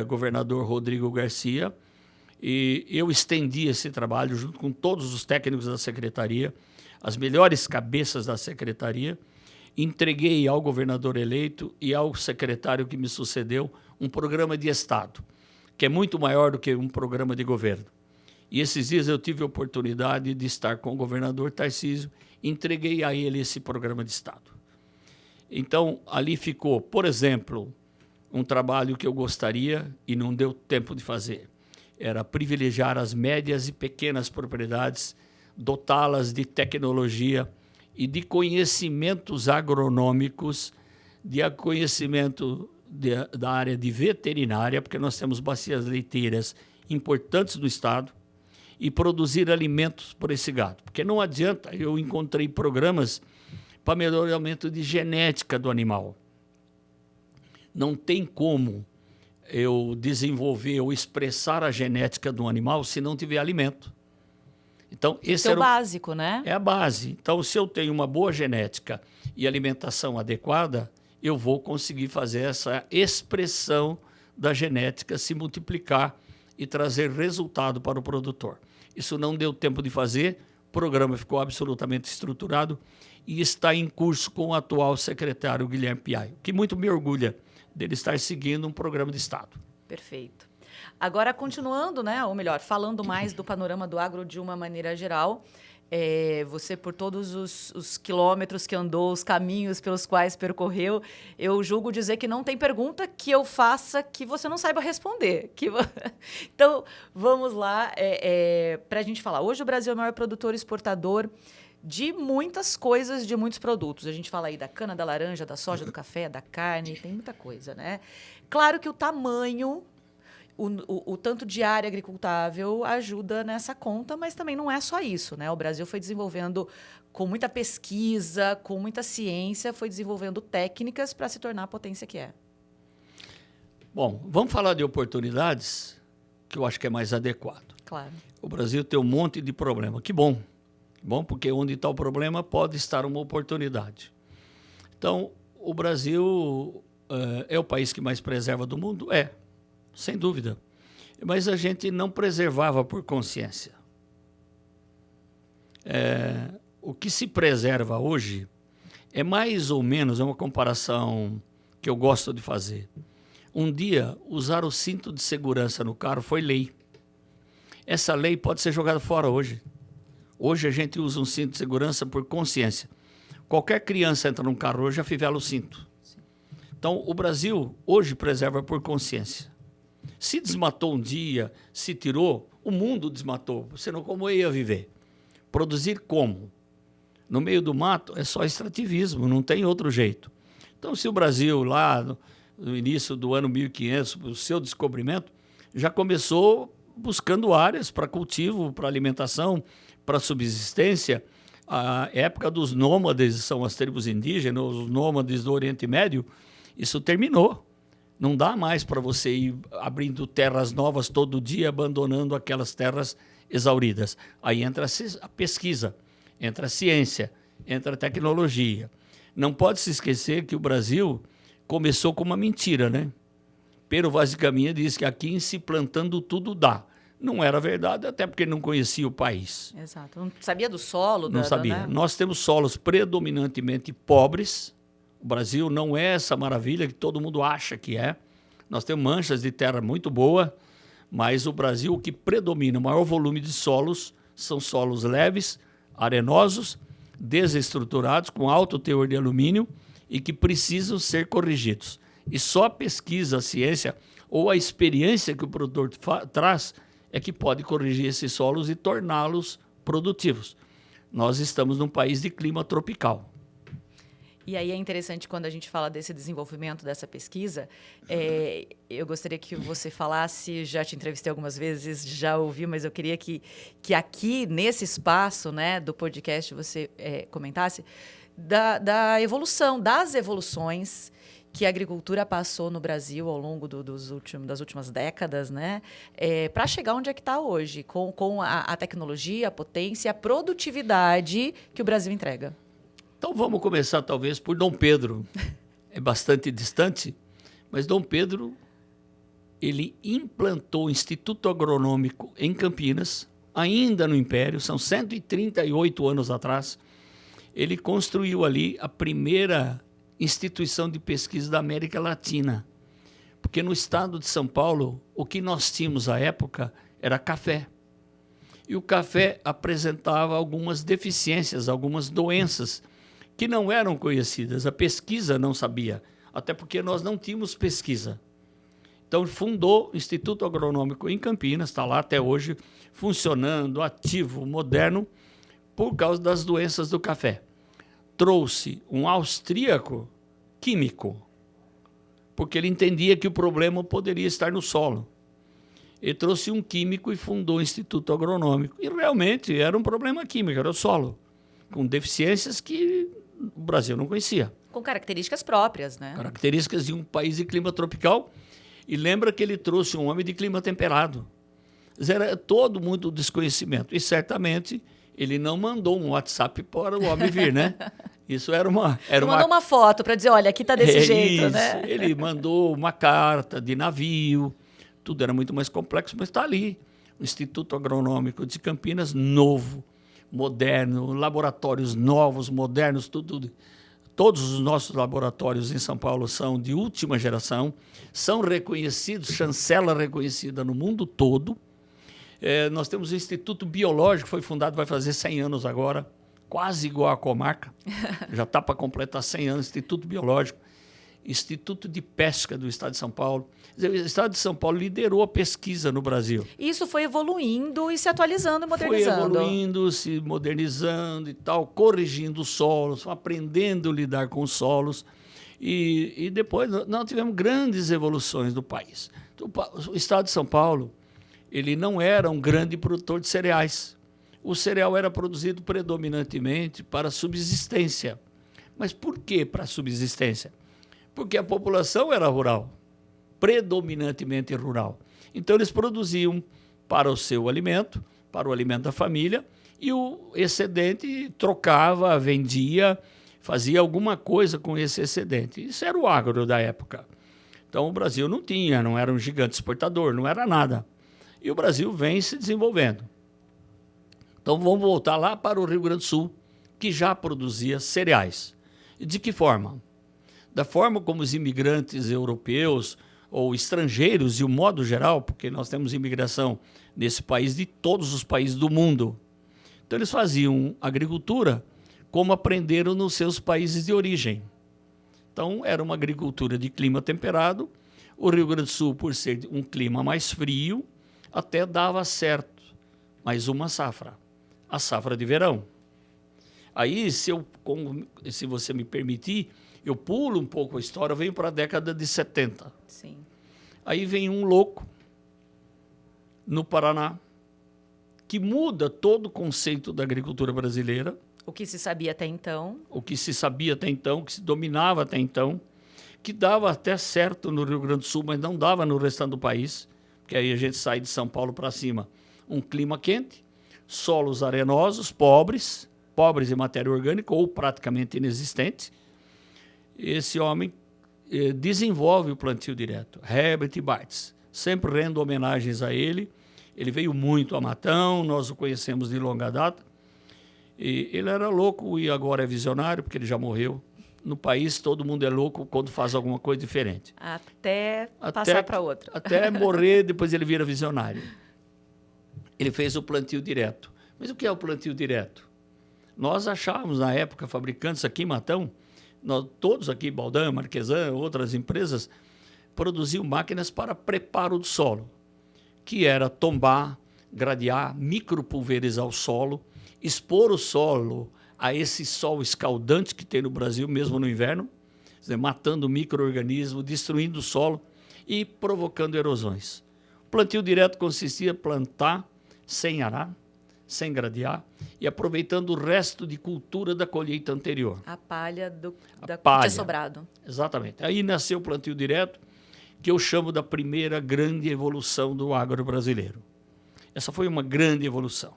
governador Rodrigo Garcia, e eu estendi esse trabalho junto com todos os técnicos da secretaria, as melhores cabeças da secretaria, entreguei ao governador eleito e ao secretário que me sucedeu um programa de Estado, que é muito maior do que um programa de governo. E esses dias eu tive a oportunidade de estar com o governador Tarcísio, entreguei a ele esse programa de Estado. Então, ali ficou, por exemplo, um trabalho que eu gostaria e não deu tempo de fazer. Era privilegiar as médias e pequenas propriedades, dotá-las de tecnologia e de conhecimentos agronômicos, de conhecimento da área de veterinária, porque nós temos bacias leiteiras importantes no estado, e produzir alimentos por esse gado. Porque não adianta, eu encontrei programas para melhoramento de genética do animal. Não tem como eu desenvolver ou expressar a genética do animal se não tiver alimento. Então, esse é o básico, né? É a base. Então, se eu tenho uma boa genética e alimentação adequada, eu vou conseguir fazer essa expressão da genética se multiplicar e trazer resultado para o produtor. Isso não deu tempo de fazer, o programa ficou absolutamente estruturado e está em curso com o atual secretário Guilherme Piaio, que muito me orgulha dele estar seguindo um programa de Estado. Perfeito. Agora, continuando, né, ou melhor, falando mais do panorama do agro de uma maneira geral, você, por todos os quilômetros que andou, os caminhos pelos quais percorreu, eu julgo dizer que não tem pergunta que eu faça que você não saiba responder. Então, vamos lá para a gente falar. Hoje o Brasil é o maior produtor e exportador de muitas coisas, de muitos produtos. A gente fala aí da cana, da laranja, da soja, do café, da carne, tem muita coisa, né? Claro que o tamanho... O tanto de área agricultável ajuda nessa conta, mas também não é só isso, né? O Brasil foi desenvolvendo, com muita pesquisa, com muita ciência, foi desenvolvendo técnicas para se tornar a potência que é. Bom, vamos falar de oportunidades, que eu acho que é mais adequado. Claro. O Brasil tem um monte de problema. Que bom. Bom, porque onde está o problema pode estar uma oportunidade. Então, o Brasil é o país que mais preserva do mundo? É. Sem dúvida. Mas a gente não preservava por consciência. O que se preserva hoje é mais ou menos, é uma comparação que eu gosto de fazer. Um dia, usar o cinto de segurança no carro foi lei. Essa lei pode ser jogada fora hoje. Hoje a gente usa um cinto de segurança por consciência. Qualquer criança entra num carro hoje, afivela o cinto. Então, o Brasil hoje preserva por consciência. Se desmatou um dia, se tirou, o mundo desmatou. Senão, como eu ia viver? Produzir como? No meio do mato é só extrativismo, não tem outro jeito. Então, se o Brasil, lá no início do ano 1500, o seu descobrimento, já começou buscando áreas para cultivo, para alimentação, para subsistência. A época dos nômades, são as tribos indígenas, os nômades do Oriente Médio, isso terminou. Não dá mais para você ir abrindo terras novas todo dia, abandonando aquelas terras exauridas. Aí entra a pesquisa, entra a ciência, entra a tecnologia. Não pode se esquecer que o Brasil começou com uma mentira, né? Pero Vaz de Caminha diz que aqui em se plantando tudo dá. Não era verdade, até porque não conhecia o país. Exato. Não sabia do solo. Não sabia. Né? Nós temos solos predominantemente pobres. O Brasil não é essa maravilha que todo mundo acha que é. Nós temos manchas de terra muito boa, mas o Brasil, o que predomina, o maior volume de solos, são solos leves, arenosos, desestruturados, com alto teor de alumínio e que precisam ser corrigidos. E só a pesquisa, a ciência ou a experiência que o produtor traz é que pode corrigir esses solos e torná-los produtivos. Nós estamos num país de clima tropical. E aí é interessante quando a gente fala desse desenvolvimento, dessa pesquisa, eu gostaria que você falasse, já te entrevistei algumas vezes, já ouvi, mas eu queria que aqui, nesse espaço, né, do podcast, você comentasse da evolução, das evoluções que a agricultura passou no Brasil ao longo das últimas décadas, né, para chegar onde é que está hoje, com a tecnologia, a potência, a produtividade que o Brasil entrega. Então vamos começar talvez por Dom Pedro. É bastante distante, mas Dom Pedro, ele implantou o Instituto Agronômico em Campinas, ainda no Império, são 138 anos atrás. Ele construiu ali a primeira instituição de pesquisa da América Latina. Porque no estado de São Paulo, o que nós tínhamos à época era café. E o café apresentava algumas deficiências, algumas doenças que não eram conhecidas. A pesquisa não sabia, até porque nós não tínhamos pesquisa. Então, fundou o Instituto Agronômico em Campinas, está lá até hoje, funcionando, ativo, moderno, por causa das doenças do café. trouxe um austríaco químico, porque ele entendia que o problema poderia estar no solo. Ele trouxe um químico e fundou o Instituto Agronômico. E realmente era um problema químico, era o solo, com deficiências que o Brasil não conhecia. Com características próprias, né? Características de um país de clima tropical. E lembra que ele trouxe um homem de clima temperado. Era todo muito desconhecimento. E certamente ele não mandou um WhatsApp para o homem vir, né? Isso era uma... Ele mandou uma foto para dizer, olha, aqui está desse jeito, isso, né? Ele mandou uma carta de navio. Tudo era muito mais complexo, mas está ali. O Instituto Agronômico de Campinas, novo, moderno, laboratórios novos, modernos, tudo. Todos os nossos laboratórios em São Paulo são de última geração, são reconhecidos, chancela reconhecida no mundo todo. Nós temos o Instituto Biológico, foi fundado, vai fazer 100 anos agora, quase igual à comarca, já está para completar 100 anos, Instituto Biológico. Instituto de Pesca do Estado de São Paulo. O Estado de São Paulo liderou a pesquisa no Brasil. Isso foi evoluindo e se atualizando e modernizando. Foi evoluindo, se modernizando e tal, corrigindo os solos, aprendendo a lidar com os solos. E depois nós tivemos grandes evoluções do país. O Estado de São Paulo, ele não era um grande produtor de cereais. O cereal era produzido predominantemente para subsistência. Mas por que para subsistência? Porque a população era rural, predominantemente rural. Então, eles produziam para o seu alimento, para o alimento da família, e o excedente trocava, vendia, fazia alguma coisa com esse excedente. Isso era o agro da época. Então, o Brasil não era um gigante exportador, não era nada. E o Brasil vem se desenvolvendo. Então, vamos voltar lá para o Rio Grande do Sul, que já produzia cereais. E de que forma? Da forma como os imigrantes europeus ou estrangeiros, de um modo geral, porque nós temos imigração nesse país de todos os países do mundo. Então, eles faziam agricultura como aprenderam nos seus países de origem. Então, era uma agricultura de clima temperado. O Rio Grande do Sul, por ser um clima mais frio, até dava certo mais uma safra, a safra de verão. Aí, se você me permitir, eu pulo um pouco a história, eu venho para a década de 70. Sim. Aí vem um louco no Paraná que muda todo o conceito da agricultura brasileira. O que se sabia até então. O que se sabia até então, o que se dominava até então, que dava até certo no Rio Grande do Sul, mas não dava no restante do país, porque aí a gente sai de São Paulo para cima. Um clima quente, solos arenosos, pobres em matéria orgânica ou praticamente inexistente. Esse homem desenvolve o plantio direto, Herbert Bartz. Sempre rendo homenagens a ele. Ele veio muito a Matão, nós o conhecemos de longa data. E ele era louco e agora é visionário, porque ele já morreu. No país, todo mundo é louco quando faz alguma coisa diferente. Até passar para outra. Até morrer, depois ele vira visionário. Ele fez o plantio direto. Mas o que é o plantio direto? Nós achávamos, na época, fabricantes aqui em Matão, nós, todos aqui, Baldan, Marquesan, outras empresas, produziam máquinas para preparo do solo, que era tombar, gradear, micropulverizar o solo, expor o solo a esse sol escaldante que tem no Brasil, mesmo no inverno, quer dizer, matando micro-organismos, destruindo o solo e provocando erosões. O plantio direto consistia em plantar sem arar, sem gradear e aproveitando o resto de cultura da colheita anterior. A palha que tinha sobrado. Exatamente. Aí nasceu o plantio direto, que eu chamo da primeira grande evolução do agro brasileiro. Essa foi uma grande evolução.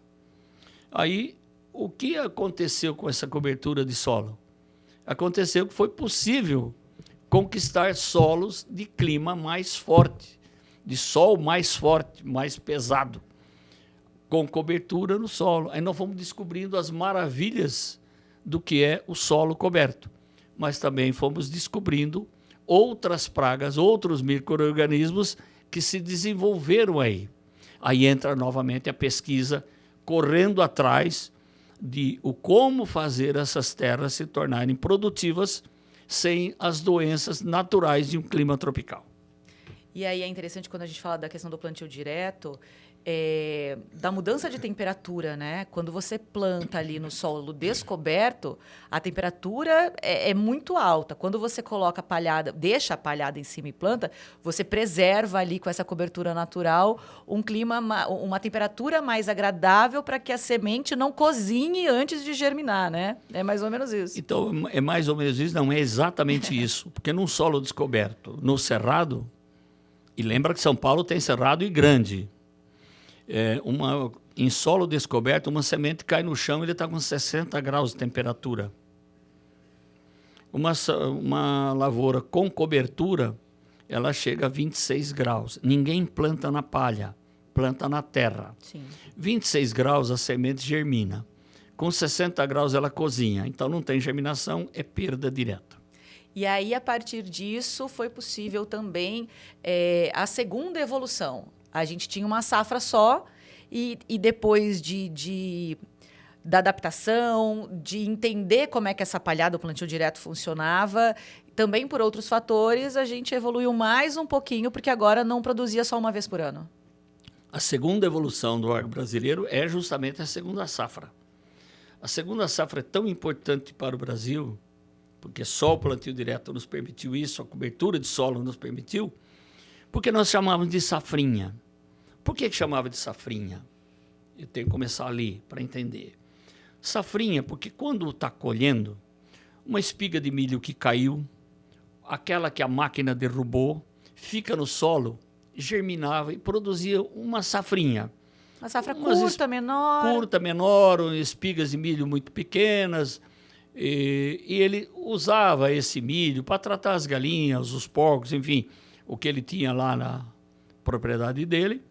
Aí, o que aconteceu com essa cobertura de solo? Aconteceu que foi possível conquistar solos de clima mais forte, de sol mais forte, mais pesado, com cobertura no solo. Aí nós fomos descobrindo as maravilhas do que é o solo coberto, mas também fomos descobrindo outras pragas, outros micro-organismos que se desenvolveram aí. Aí entra novamente a pesquisa, correndo atrás de como fazer essas terras se tornarem produtivas sem as doenças naturais de um clima tropical. E aí é interessante quando a gente fala da questão do plantio direto, da mudança de temperatura, né? Quando você planta ali no solo descoberto, a temperatura é muito alta. Quando você coloca a palhada, deixa a palhada em cima e planta, você preserva ali com essa cobertura natural um clima, uma temperatura mais agradável para que a semente não cozinhe antes de germinar, né? É mais ou menos isso. Então, é mais ou menos isso, não é exatamente isso. Porque num solo descoberto, no cerrado, e lembra que São Paulo tem cerrado e grande. Em solo descoberto, uma semente cai no chão e ele está com 60 graus de temperatura. Uma lavoura com cobertura, ela chega a 26 graus. Ninguém planta na palha, planta na terra. Sim. 26 graus a semente germina. Com 60 graus ela cozinha. Então não tem germinação, é perda direta. E aí, a partir disso, foi possível também a segunda evolução. A gente tinha uma safra só e depois da adaptação, de entender como é que essa palhada, o plantio direto funcionava, também por outros fatores, a gente evoluiu mais um pouquinho, porque agora não produzia só uma vez por ano. A segunda evolução do agro brasileiro é justamente a segunda safra. A segunda safra é tão importante para o Brasil, porque só o plantio direto nos permitiu isso, a cobertura de solo nos permitiu, porque nós chamávamos de safrinha. Por que chamava de safrinha? Eu tenho que começar ali para entender. Safrinha, porque quando está colhendo, uma espiga de milho que caiu, aquela que a máquina derrubou, fica no solo, germinava e produzia uma safrinha. Uma safra curta, menor. Curta, menor, espigas de milho muito pequenas. E ele usava esse milho para tratar as galinhas, os porcos, enfim, o que ele tinha lá na propriedade dele.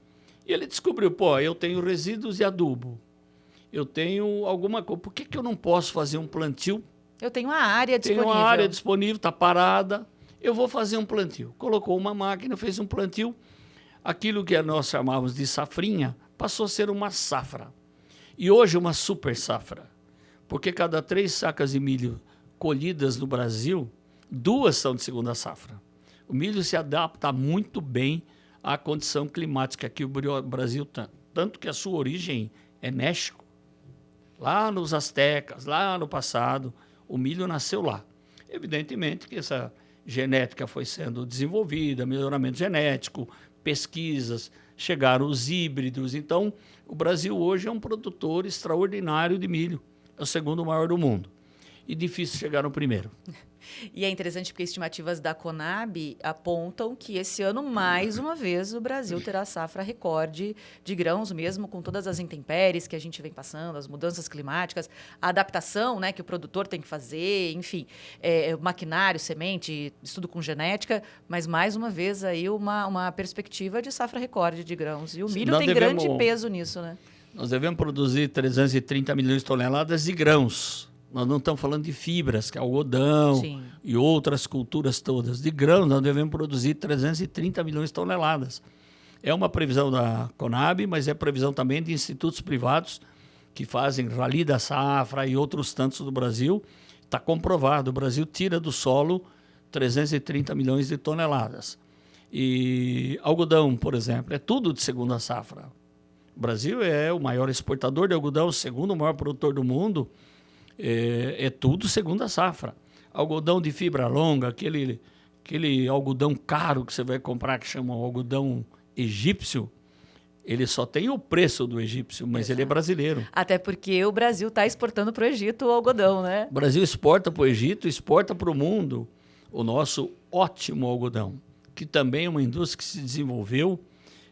E ele descobriu, eu tenho resíduos de adubo, eu tenho alguma coisa, por que eu não posso fazer um plantio? Eu tenho uma área disponível. Tenho uma área disponível, está parada, eu vou fazer um plantio. Colocou uma máquina, fez um plantio, aquilo que nós chamávamos de safrinha, passou a ser uma safra. E hoje uma super safra, porque cada 3 sacas de milho colhidas no Brasil, 2 são de segunda safra. O milho se adapta muito bem à condição climática que o Brasil tem. Tanto que a sua origem é México. Lá nos astecas, lá no passado, o milho nasceu lá. Evidentemente que essa genética foi sendo desenvolvida, melhoramento genético, pesquisas, chegaram os híbridos. Então, o Brasil hoje é um produtor extraordinário de milho. É o segundo maior do mundo. E difícil chegar no primeiro. E é interessante porque estimativas da Conab apontam que esse ano, mais uma vez, o Brasil terá safra recorde de grãos, mesmo com todas as intempéries que a gente vem passando, as mudanças climáticas, a adaptação, né, que o produtor tem que fazer, enfim, maquinário, semente, estudo com genética, mas mais uma vez aí uma perspectiva de safra recorde de grãos. E o milho tem grande peso nisso, né? Nós devemos produzir 330 milhões de toneladas de grãos. Nós não estamos falando de fibras, que é algodão. Sim. E outras culturas todas. De grãos, nós devemos produzir 330 milhões de toneladas. É uma previsão da Conab, mas é previsão também de institutos privados que fazem Rally da Safra e outros tantos do Brasil. Está comprovado, o Brasil tira do solo 330 milhões de toneladas. E algodão, por exemplo, é tudo de segunda safra. O Brasil é o maior exportador de algodão, o segundo maior produtor do mundo. É tudo segunda safra. Algodão de fibra longa, aquele algodão caro que você vai comprar, que chama algodão egípcio, ele só tem o preço do egípcio, mas ele é brasileiro. Até porque o Brasil está exportando para o Egito o algodão, né? O Brasil exporta para o Egito, exporta para o mundo o nosso ótimo algodão, que também é uma indústria que se desenvolveu,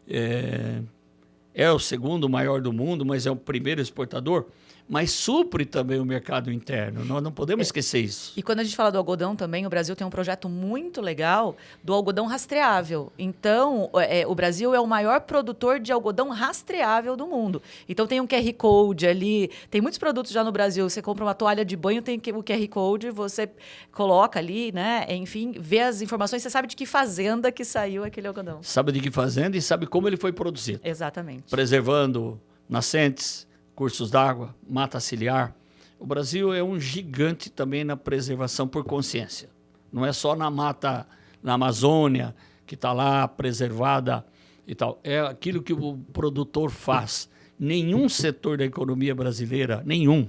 é o segundo maior do mundo, mas é o primeiro exportador. Mas supre também o mercado interno. Nós não podemos esquecer isso. E quando a gente fala do algodão também, o Brasil tem um projeto muito legal do algodão rastreável. Então, o Brasil é o maior produtor de algodão rastreável do mundo. Então, tem um QR Code ali. Tem muitos produtos já no Brasil. Você compra uma toalha de banho, tem o QR Code, você coloca ali, né? Enfim, vê as informações. Você sabe de que fazenda que saiu aquele algodão. Sabe de que fazenda e sabe como ele foi produzido. Exatamente. Preservando nascentes, cursos d'água, mata ciliar. O Brasil é um gigante também na preservação por consciência. Não é só na mata, na Amazônia, que está lá preservada e tal. É aquilo que o produtor faz. Nenhum setor da economia brasileira, nenhum,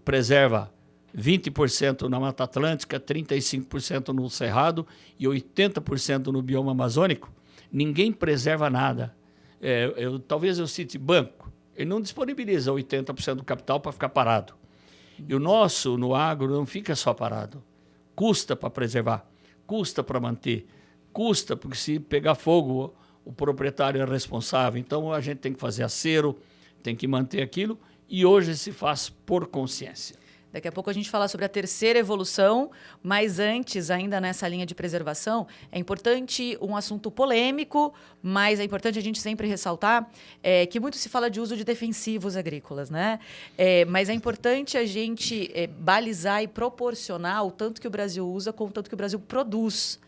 preserva 20% na Mata Atlântica, 35% no Cerrado e 80% no bioma amazônico. Ninguém preserva nada. Talvez eu cite banco. Ele não disponibiliza 80% do capital para ficar parado. E o nosso, no agro, não fica só parado. Custa para preservar, custa para manter, custa porque se pegar fogo, o proprietário é responsável. Então, a gente tem que fazer acero, tem que manter aquilo, e hoje se faz por consciência. Daqui a pouco a gente fala sobre a terceira evolução, mas antes, ainda nessa linha de preservação, é importante um assunto polêmico, mas é importante a gente sempre ressaltar que muito se fala de uso de defensivos agrícolas, né? Mas é importante a gente balizar e proporcionar o tanto que o Brasil usa com o tanto que o Brasil produz,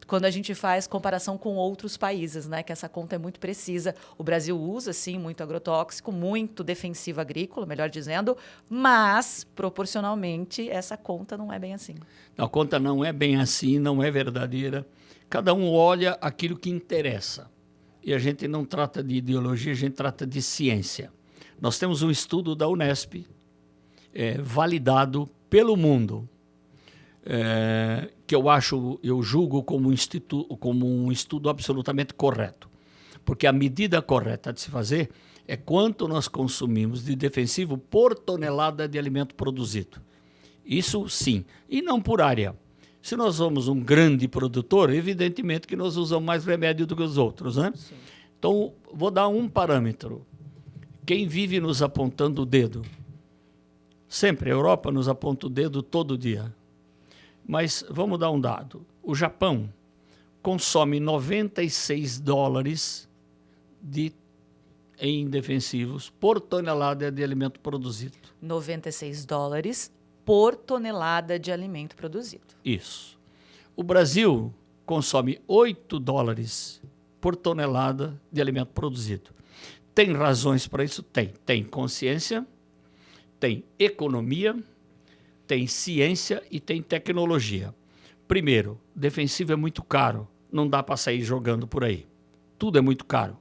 quando a gente faz comparação com outros países, né? Que essa conta é muito precisa. O Brasil usa, sim, muito agrotóxico, muito defensivo agrícola, melhor dizendo, mas, proporcionalmente, essa conta não é bem assim. A conta não é bem assim, não é verdadeira. Cada um olha aquilo que interessa. E a gente não trata de ideologia, a gente trata de ciência. Nós temos um estudo da Unesp, validado pelo mundo, que eu julgo como um estudo absolutamente correto. Porque a medida correta de se fazer é quanto nós consumimos de defensivo por tonelada de alimento produzido. Isso sim, e não por área. Se nós somos um grande produtor, evidentemente que nós usamos mais remédio do que os outros, né? Sim. Então, vou dar um parâmetro. Quem vive nos apontando o dedo? Sempre, a Europa nos aponta o dedo todo dia. Mas vamos dar um dado. O Japão consome $96 em defensivos por tonelada de alimento produzido. $96 por tonelada de alimento produzido. Isso. O Brasil consome $8 por tonelada de alimento produzido. Tem razões para isso? Tem. Tem consciência, tem economia, tem ciência e tem tecnologia. Primeiro, defensivo é muito caro. Não dá para sair jogando por aí. Tudo é muito caro.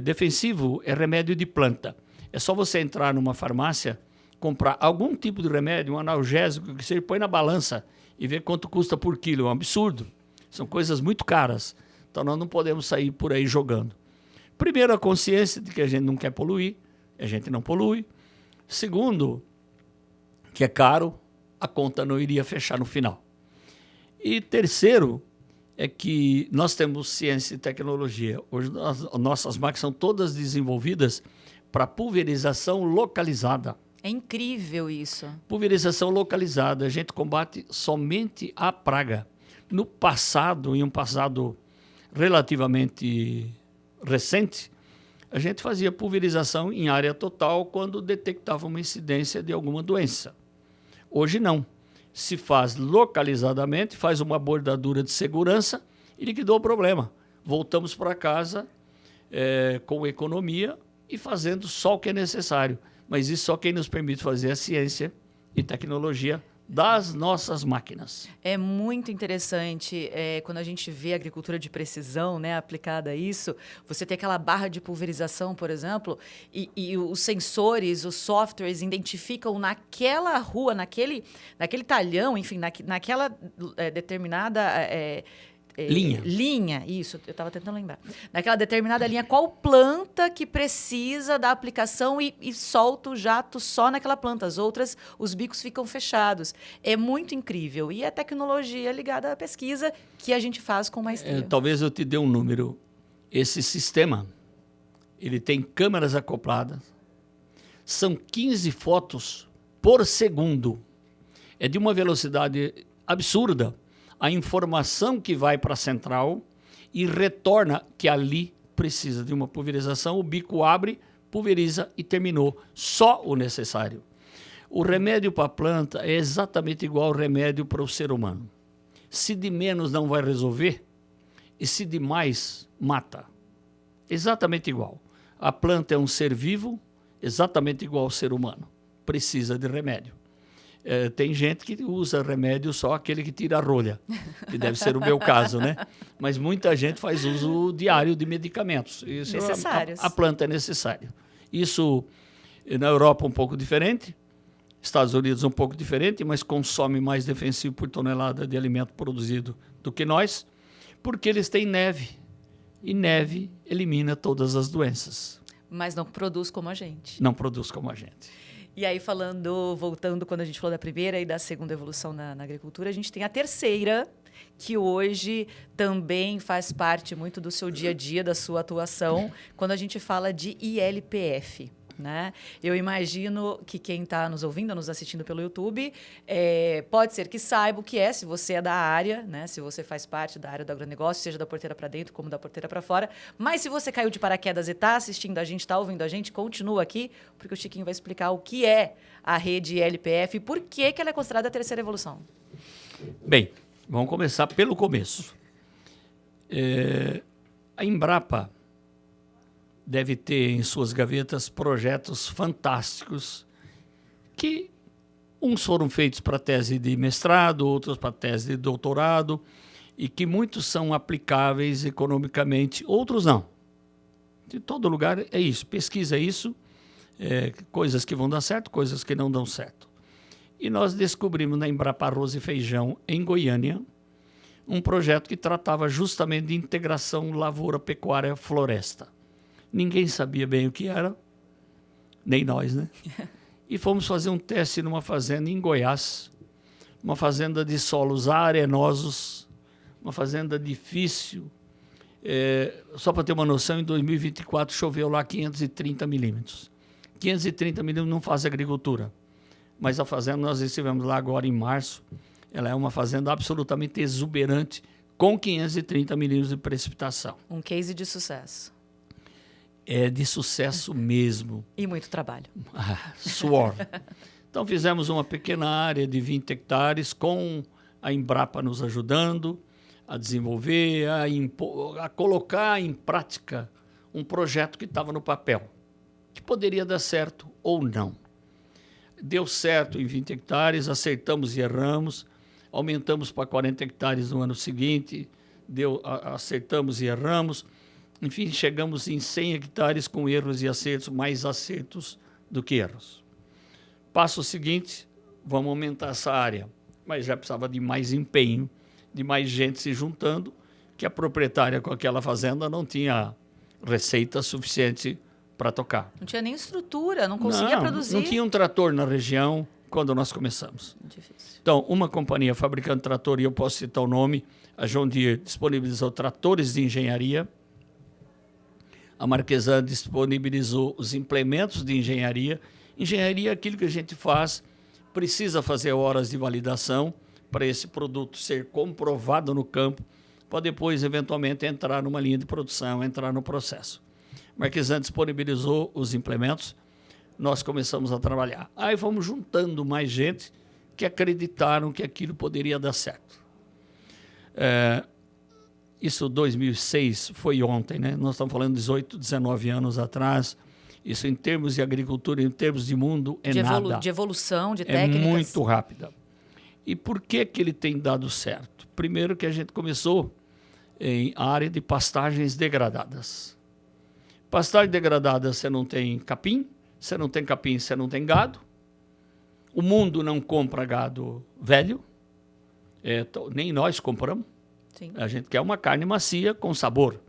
Defensivo é remédio de planta. É só você entrar numa farmácia, comprar algum tipo de remédio, um analgésico, que você põe na balança e ver quanto custa por quilo. É um absurdo. São coisas muito caras. Então, nós não podemos sair por aí jogando. Primeiro, a consciência de que a gente não quer poluir. A gente não polui. Segundo, que é caro, a conta não iria fechar no final. E terceiro, é que nós temos ciência e tecnologia. Hoje, nossas máquinas são todas desenvolvidas para pulverização localizada. É incrível isso. Pulverização localizada. A gente combate somente a praga. No passado, em um passado relativamente recente, a gente fazia pulverização em área total quando detectava uma incidência de alguma doença. Hoje não. Se faz localizadamente, faz uma bordadura de segurança e liquidou o problema. Voltamos para casa com economia e fazendo só o que é necessário. Mas isso só quem nos permite fazer a ciência e tecnologia das nossas máquinas. É muito interessante quando a gente vê a agricultura de precisão, né, aplicada a isso. Você tem aquela barra de pulverização, por exemplo, e os sensores, os softwares identificam naquela rua, naquele talhão, enfim, naquela determinada... linha, isso, eu estava tentando lembrar. Naquela determinada linha, qual planta que precisa da aplicação e solta o jato só naquela planta. As outras, os bicos ficam fechados. É muito incrível. E a tecnologia ligada à pesquisa que a gente faz com maestria. Talvez eu te dê um número. Esse sistema, ele tem câmeras acopladas. São 15 fotos por segundo. É de uma velocidade absurda. A informação que vai para a central e retorna que ali precisa de uma pulverização, o bico abre, pulveriza e terminou. Só o necessário. O remédio para a planta é exatamente igual ao remédio para o ser humano. Se de menos não vai resolver, e se de mais, mata. Exatamente igual. A planta é um ser vivo, exatamente igual ao ser humano. Precisa de remédio. Tem gente que usa remédio só aquele que tira a rolha, que deve ser o meu caso, né? Mas muita gente faz uso diário de medicamentos. Isso Necessários. A planta é necessária. Isso na Europa um pouco diferente, Estados Unidos um pouco diferente, mas consome mais defensivo por tonelada de alimento produzido do que nós, porque eles têm neve. E neve elimina todas as doenças. Mas não produz como a gente. Não produz como a gente. E aí, voltando quando a gente falou da primeira e da segunda evolução na agricultura, a gente tem a terceira, que hoje também faz parte muito do seu dia a dia, da sua atuação, quando a gente fala de ILPF. Né? Eu imagino que quem está nos ouvindo, nos assistindo pelo YouTube, pode ser que saiba o que é, se você é da área, né? Se você faz parte da área do agronegócio, seja da porteira para dentro como da porteira para fora. Mas se você caiu de paraquedas e está assistindo a gente, está ouvindo a gente, continua aqui, porque o Chiquinho vai explicar o que é a rede ILPF e por que ela é considerada a terceira evolução. Bem, vamos começar pelo começo. A Embrapa deve ter em suas gavetas projetos fantásticos que uns foram feitos para tese de mestrado, outros para tese de doutorado, e que muitos são aplicáveis economicamente, outros não. De todo lugar é isso, pesquisa isso, coisas que vão dar certo, coisas que não dão certo. E nós descobrimos na Embrapa Arroz e Feijão, em Goiânia, um projeto que tratava justamente de integração lavoura-pecuária-floresta. Ninguém sabia bem o que era, nem nós, né? E fomos fazer um teste numa fazenda em Goiás, uma fazenda de solos arenosos, uma fazenda difícil. Só para ter uma noção, em 2024 choveu lá 530 milímetros. 530 milímetros não faz agricultura, mas a fazenda nós estivemos lá agora em março, ela é uma fazenda absolutamente exuberante, com 530 milímetros de precipitação. Um case de sucesso. É de sucesso mesmo. E muito trabalho. Suor. Então fizemos uma pequena área de 20 hectares com a Embrapa nos ajudando a desenvolver, a colocar em prática um projeto que estava no papel, que poderia dar certo ou não. Deu certo em 20 hectares, acertamos e erramos, aumentamos para 40 hectares no ano seguinte, acertamos e erramos. Enfim, chegamos em 100 hectares com erros e acertos, mais acertos do que erros. Passo seguinte, vamos aumentar essa área, mas já precisava de mais empenho, de mais gente se juntando, que a proprietária com aquela fazenda não tinha receita suficiente para tocar. Não tinha nem estrutura, não conseguia produzir. Não tinha um trator na região quando nós começamos. Difícil. Então, uma companhia fabricando trator, e eu posso citar o nome, a John Deere disponibilizou tratores de engenharia. A Marquesan disponibilizou os implementos de engenharia. Engenharia é aquilo que a gente faz, precisa fazer horas de validação para esse produto ser comprovado no campo, para depois, eventualmente, entrar numa linha de produção, entrar no processo. Marquesan disponibilizou os implementos, nós começamos a trabalhar. Aí fomos juntando mais gente que acreditaram que aquilo poderia dar certo. Isso 2006 foi ontem, né? Nós estamos falando de 18, 19 anos atrás. Isso em termos de agricultura, em termos de mundo, nada. De evolução, de técnicas. É muito rápida. E por que ele tem dado certo? Primeiro que a gente começou em área de pastagens degradadas. Pastagem degradada, você não tem capim, você não tem gado. O mundo não compra gado velho, nem nós compramos. Sim. A gente quer uma carne macia com sabor.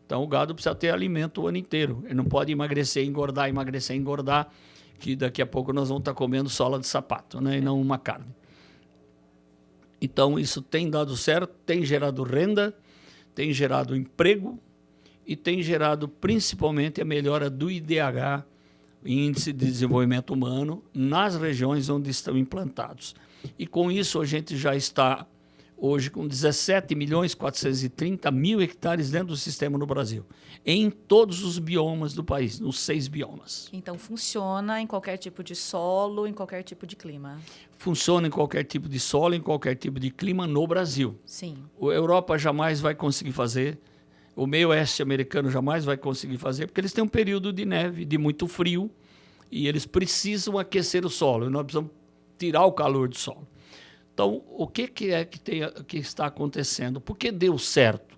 Então o gado precisa ter alimento o ano inteiro. Ele não pode emagrecer, engordar, que daqui a pouco nós vamos estar comendo sola de sapato, né? E não uma carne. Então isso tem dado certo, tem gerado renda, tem gerado emprego e tem gerado principalmente a melhora do IDH, Índice de Desenvolvimento Humano, nas regiões onde estão implantados. E com isso a gente já está hoje com 17.430.000 hectares dentro do sistema no Brasil, em todos os biomas do país, nos 6 biomas. Então funciona em qualquer tipo de solo, em qualquer tipo de clima. Funciona em qualquer tipo de solo, em qualquer tipo de clima no Brasil. Sim. A Europa jamais vai conseguir fazer, o meio oeste americano jamais vai conseguir fazer, porque eles têm um período de neve, de muito frio, e eles precisam aquecer o solo. E nós precisamos tirar o calor do solo. Então, o que que está acontecendo? Por que deu certo?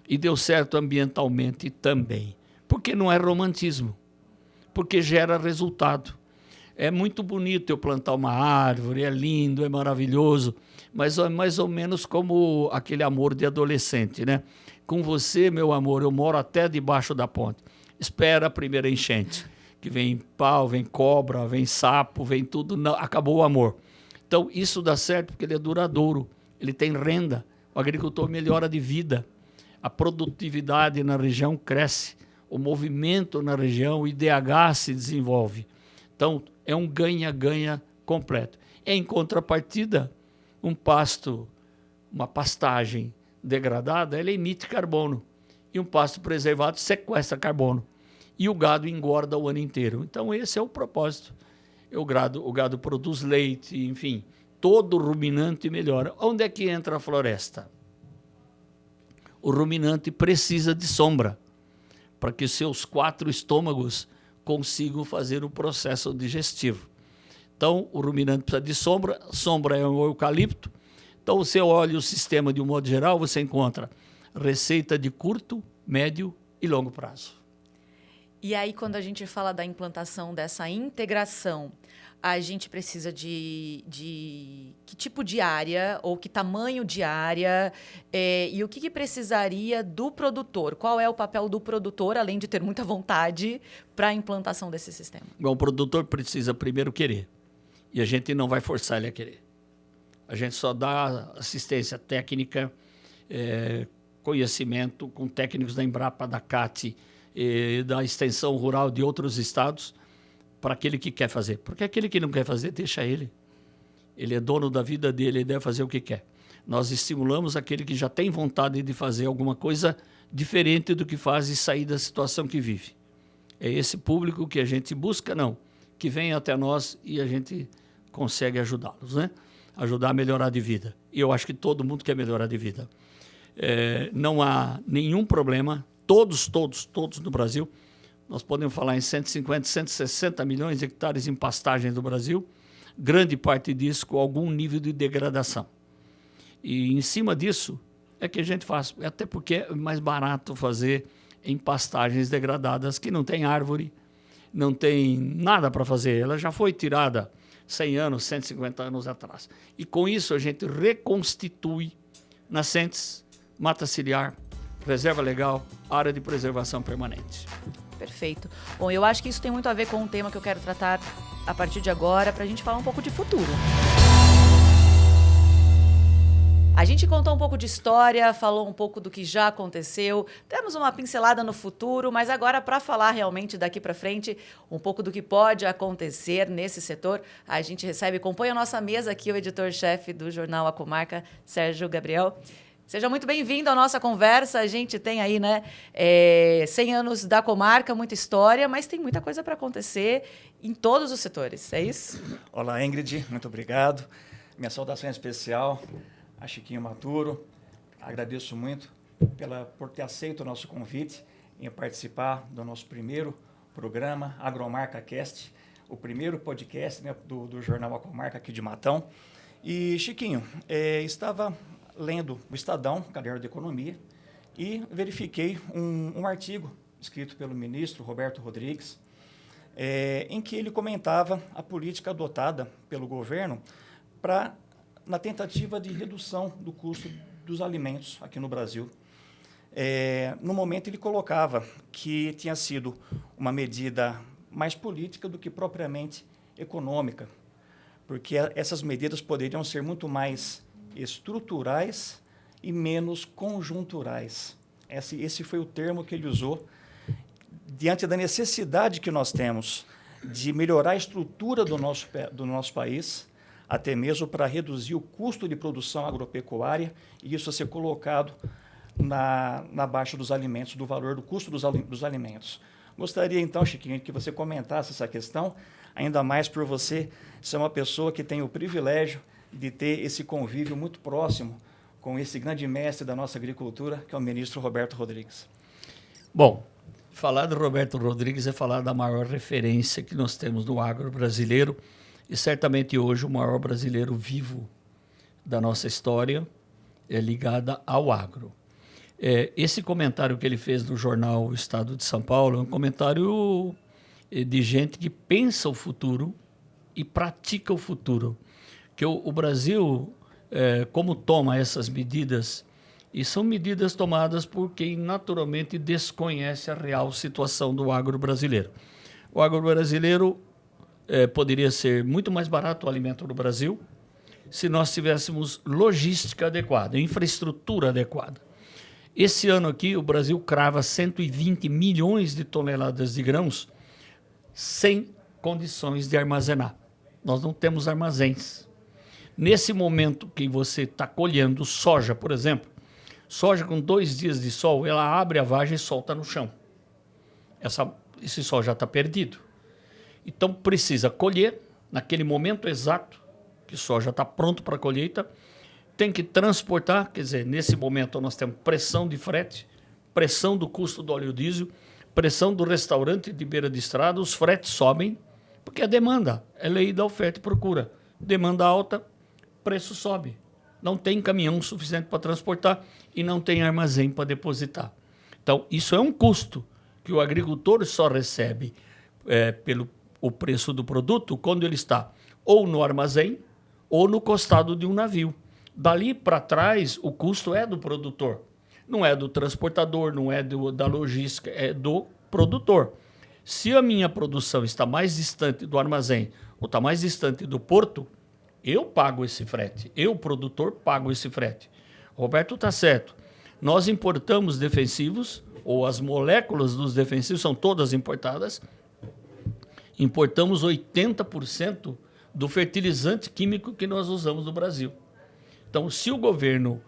E deu certo ambientalmente também. Porque não é romantismo. Porque gera resultado. É muito bonito eu plantar uma árvore, é lindo, é maravilhoso, mas é mais ou menos como aquele amor de adolescente, né? Com você, meu amor, eu moro até debaixo da ponte. Espera a primeira enchente, que vem pau, vem cobra, vem sapo, vem tudo, não, acabou o amor. Então, isso dá certo porque ele é duradouro, ele tem renda, o agricultor melhora de vida, a produtividade na região cresce, o movimento na região, o IDH se desenvolve. Então, é um ganha-ganha completo. Em contrapartida, um pasto, uma pastagem degradada, ela emite carbono. E um pasto preservado sequestra carbono. E o gado engorda o ano inteiro. Então, esse é o propósito. O gado produz leite, enfim, todo ruminante melhora. Onde é que entra a floresta? O ruminante precisa de sombra para que os seus 4 estômagos consigam fazer o processo digestivo. Então, o ruminante precisa de sombra, sombra é o eucalipto. Então, você olha o sistema de um modo geral, você encontra receita de curto, médio e longo prazo. E aí, quando a gente fala da implantação dessa integração, a gente precisa de que tipo de área ou que tamanho de área e o que precisaria do produtor? Qual é o papel do produtor, além de ter muita vontade, para a implantação desse sistema? Bom, o produtor precisa primeiro querer. E a gente não vai forçar ele a querer. A gente só dá assistência técnica, conhecimento com técnicos da Embrapa, da CAT, da extensão rural de outros estados, para aquele que quer fazer. Porque aquele que não quer fazer, deixa ele. Ele é dono da vida dele, ele deve fazer o que quer. Nós estimulamos aquele que já tem vontade de fazer alguma coisa diferente do que faz e sair da situação que vive. É esse público que a gente busca, não, que vem até nós e a gente consegue ajudá-los, né? Ajudar a melhorar de vida. E eu acho que todo mundo quer melhorar de vida. Não há nenhum problema, todos no Brasil. Nós podemos falar em 150, 160 milhões de hectares em pastagens do Brasil, grande parte disso com algum nível de degradação. E em cima disso é que a gente faz, até porque é mais barato fazer em pastagens degradadas que não tem árvore, não tem nada para fazer. Ela já foi tirada 100 anos, 150 anos atrás. E com isso a gente reconstitui nascentes, mata ciliar, reserva legal, área de preservação permanente. Perfeito. Bom, eu acho que isso tem muito a ver com um tema que eu quero tratar a partir de agora, para a gente falar um pouco de futuro. A gente contou um pouco de história, falou um pouco do que já aconteceu, temos uma pincelada no futuro, mas agora, para falar realmente daqui para frente, um pouco do que pode acontecer nesse setor, a gente recebe, compõe a nossa mesa aqui, o editor-chefe do jornal A Comarca, Sérgio Gabriel. Seja muito bem-vindo à nossa conversa. A gente tem aí, 100 anos da comarca, muita história, mas tem muita coisa para acontecer em todos os setores, é isso? Olá, Ingrid, muito obrigado. Minha saudação especial a Chiquinho Maturo. Agradeço muito por ter aceito o nosso convite em participar do nosso primeiro programa, Agromarca Cast, o primeiro podcast do jornal A Comarca aqui de Matão. E, Chiquinho, estava lendo o Estadão, Caderno de Economia, e verifiquei um artigo escrito pelo ministro Roberto Rodrigues, em que ele comentava a política adotada pelo governo na tentativa de redução do custo dos alimentos aqui no Brasil. No momento, ele colocava que tinha sido uma medida mais política do que propriamente econômica, porque essas medidas poderiam ser muito mais estruturais e menos conjunturais. Esse foi o termo que ele usou diante da necessidade que nós temos de melhorar a estrutura do nosso país, até mesmo para reduzir o custo de produção agropecuária e isso a ser colocado na baixa dos alimentos, do valor do custo dos alimentos. Gostaria, então, Chiquinho, que você comentasse essa questão, ainda mais por você ser uma pessoa que tem o privilégio de ter esse convívio muito próximo com esse grande mestre da nossa agricultura, que é o ministro Roberto Rodrigues. Bom, falar do Roberto Rodrigues é falar da maior referência que nós temos no agro brasileiro, E certamente hoje o maior brasileiro vivo da nossa história é ligado ao agro. Esse comentário que ele fez no jornal O Estado de São Paulo é um comentário de gente que pensa o futuro e pratica o futuro. Que o Brasil, como toma essas medidas, e são medidas tomadas por quem naturalmente desconhece a real situação do agro brasileiro. O agro brasileiro poderia ser muito mais barato o alimento no Brasil se nós tivéssemos logística adequada, infraestrutura adequada. Esse ano aqui, o Brasil crava 120 milhões de toneladas de grãos sem condições de armazenar. Nós não temos armazéns. Nesse momento que você está colhendo soja, por exemplo, soja com 2 dias de sol, ela abre a vagem e solta no chão. Esse sol já está perdido. Então precisa colher naquele momento exato, que o soja está pronto para a colheita, tem que transportar, quer dizer, nesse momento nós temos pressão de frete, pressão do custo do óleo diesel, pressão do restaurante de beira de estrada, os fretes sobem, porque a demanda é lei da oferta e procura. Demanda alta, preço sobe. Não tem caminhão suficiente para transportar e não tem armazém para depositar. Então, isso é um custo que o agricultor só recebe pelo o preço do produto quando ele está ou no armazém ou no costado de um navio. Dali para trás, o custo é do produtor. Não é do transportador, não é da logística, é do produtor. Se a minha produção está mais distante do armazém ou está mais distante do porto, eu pago esse frete. Eu, produtor, pago esse frete. Roberto está certo. Nós importamos defensivos, ou as moléculas dos defensivos são todas importadas. Importamos 80% do fertilizante químico que nós usamos no Brasil. Então, se o governo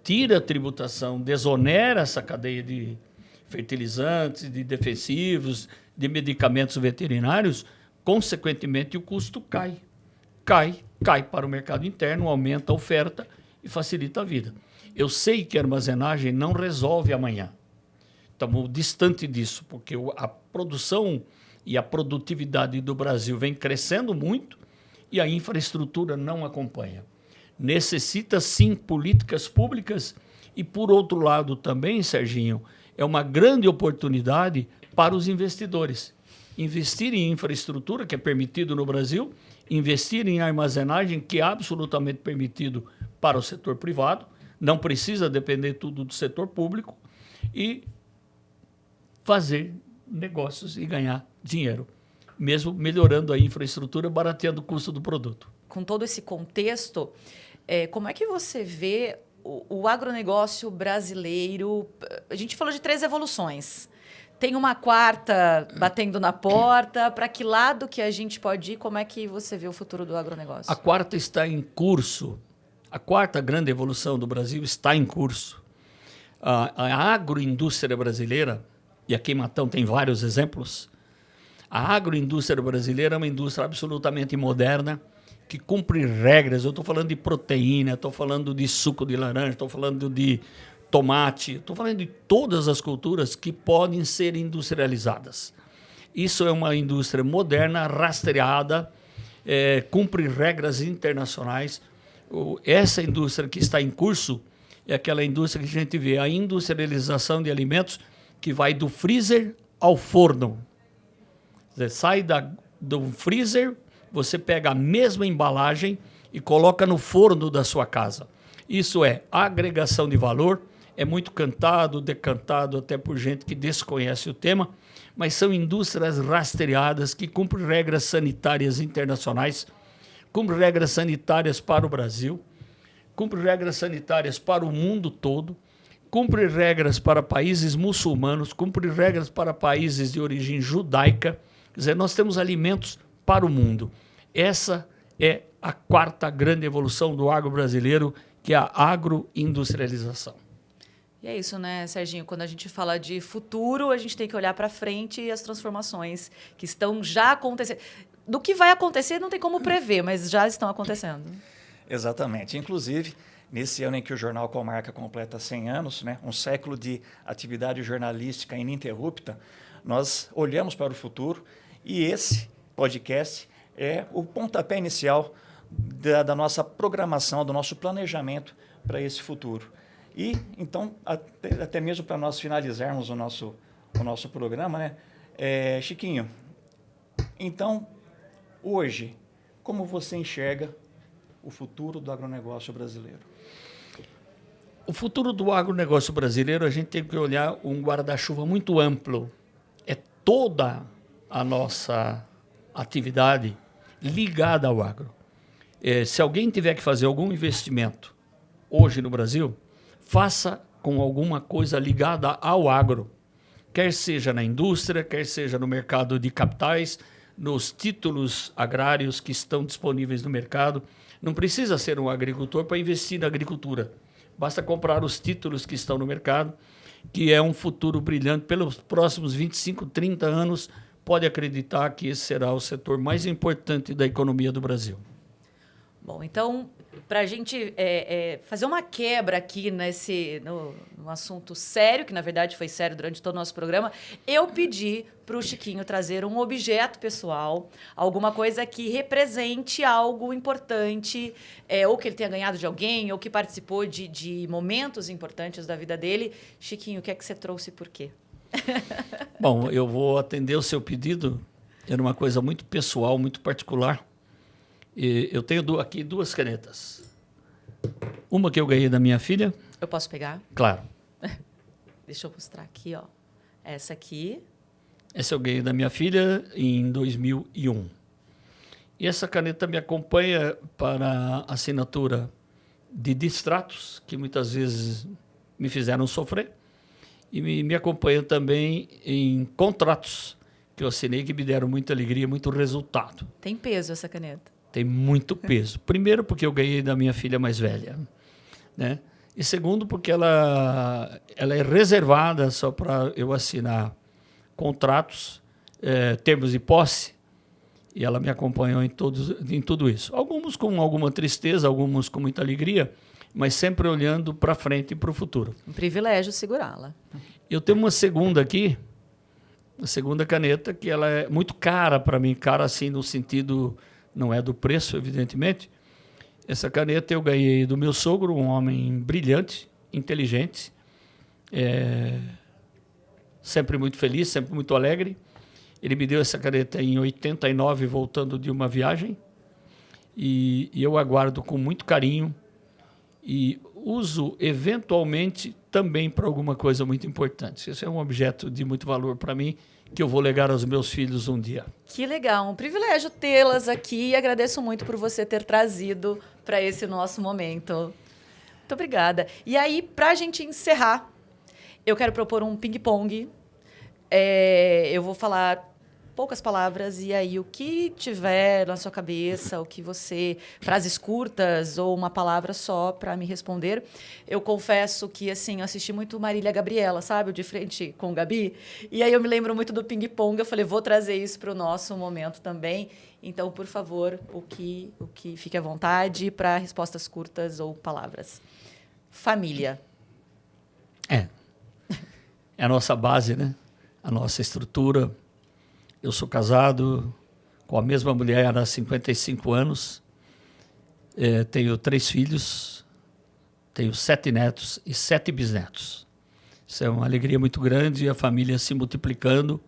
tira a tributação, desonera essa cadeia de fertilizantes, de defensivos, de medicamentos veterinários, consequentemente o custo cai. Cai para o mercado interno, aumenta a oferta e facilita a vida. Eu sei que a armazenagem não resolve amanhã. Estamos distante disso, porque a produção e a produtividade do Brasil vem crescendo muito e a infraestrutura não acompanha. Necessita, sim, políticas públicas e, por outro lado também, Serginho, é uma grande oportunidade para os investidores. Investir em infraestrutura, que é permitido no Brasil, investir em armazenagem, que é absolutamente permitido para o setor privado, não precisa depender tudo do setor público, e fazer negócios e ganhar dinheiro, mesmo melhorando a infraestrutura, barateando o custo do produto. Com todo esse contexto, como é que você vê o agronegócio brasileiro? A gente falou de 3 evoluções. Tem uma 4ª batendo na porta. Para que lado que a gente pode ir? Como é que você vê o futuro do agronegócio? A 4ª está em curso. A 4ª grande evolução do Brasil está em curso. A agroindústria brasileira, e aqui em Matão tem vários exemplos, a agroindústria brasileira é uma indústria absolutamente moderna, que cumpre regras. Eu estou falando de proteína, estou falando de suco de laranja, estou falando de tomate, estou falando de todas as culturas que podem ser industrializadas. Isso é uma indústria moderna, rastreada, cumpre regras internacionais. Essa indústria que está em curso é aquela indústria que a gente vê, a industrialização de alimentos, que vai do freezer ao forno. Você sai do freezer, você pega a mesma embalagem e coloca no forno da sua casa. Isso é agregação de valor, é muito cantado, decantado até por gente que desconhece o tema, mas são indústrias rastreadas que cumprem regras sanitárias internacionais, cumprem regras sanitárias para o Brasil, cumprem regras sanitárias para o mundo todo, cumprem regras para países muçulmanos, cumprem regras para países de origem judaica. Quer dizer, nós temos alimentos para o mundo. Essa é a 4ª grande evolução do agro brasileiro, que é a agroindustrialização. E é isso, né, Serginho? Quando a gente fala de futuro, a gente tem que olhar para frente e as transformações que estão já acontecendo. Do que vai acontecer não tem como prever, mas já estão acontecendo. Exatamente. Inclusive, nesse ano em que o Jornal Comarca completa 100 anos, né, um século de atividade jornalística ininterrupta, nós olhamos para o futuro e esse podcast é o pontapé inicial da nossa programação, do nosso planejamento para esse futuro. E, então, até mesmo para nós finalizarmos o nosso programa, né? Chiquinho, então, hoje, como você enxerga o futuro do agronegócio brasileiro? O futuro do agronegócio brasileiro, a gente tem que olhar um guarda-chuva muito amplo. É toda a nossa atividade ligada ao agro. Se alguém tiver que fazer algum investimento hoje no Brasil, faça com alguma coisa ligada ao agro. Quer seja na indústria, quer seja no mercado de capitais, nos títulos agrários que estão disponíveis no mercado. Não precisa ser um agricultor para investir na agricultura. Basta comprar os títulos que estão no mercado, que é um futuro brilhante. Pelos próximos 25, 30 anos, pode acreditar que esse será o setor mais importante da economia do Brasil. Bom, então, para a gente fazer uma quebra aqui no assunto sério, que na verdade foi sério durante todo o nosso programa, eu pedi para o Chiquinho trazer um objeto pessoal, alguma coisa que represente algo importante, ou que ele tenha ganhado de alguém, ou que participou de momentos importantes da vida dele. Chiquinho, o que é que você trouxe e por quê? Bom, eu vou atender o seu pedido. Era uma coisa muito pessoal, muito particular. E eu tenho aqui 2 canetas. Uma que eu ganhei da minha filha. Eu posso pegar? Claro. Deixa eu mostrar aqui, ó. Essa aqui. Essa eu ganhei da minha filha em 2001. E essa caneta me acompanha para assinatura de distratos, que muitas vezes me fizeram sofrer. E me acompanha também em contratos que eu assinei, que me deram muita alegria, muito resultado. Tem peso essa caneta? Tem muito peso. Primeiro, porque eu ganhei da minha filha mais velha, né? E segundo, porque ela é reservada só para eu assinar contratos, termos de posse, e ela me acompanhou em tudo isso. Alguns com alguma tristeza, alguns com muita alegria, mas sempre olhando para frente e para o futuro. Um privilégio segurá-la. Eu tenho uma segunda aqui, uma segunda caneta, que ela é muito cara para mim, cara assim no sentido... Não é do preço, evidentemente. Essa caneta eu ganhei do meu sogro, um homem brilhante, inteligente, sempre muito feliz, sempre muito alegre. Ele me deu essa caneta em 89, voltando de uma viagem, e eu aguardo com muito carinho e uso eventualmente também para alguma coisa muito importante. Esse é um objeto de muito valor para mim, que eu vou legar aos meus filhos um dia. Que legal, um privilégio tê-las aqui e agradeço muito por você ter trazido para esse nosso momento. Muito obrigada. E aí, para a gente encerrar, eu quero propor um ping-pong. Eu vou falar poucas palavras e aí o que tiver na sua cabeça, o que você... frases curtas ou uma palavra só para me responder. Eu confesso que, assim, eu assisti muito Marília Gabriela, sabe? O De Frente com o Gabi. E aí eu me lembro muito do ping-pong. Eu falei, vou trazer isso para o nosso momento também. Então, por favor, o que fique à vontade para respostas curtas ou palavras. Família. É a nossa base, né? A nossa estrutura. Eu sou casado com a mesma mulher há 55 anos. Tenho 3 filhos, tenho 7 netos e 7 bisnetos. Isso é uma alegria muito grande, a família se multiplicando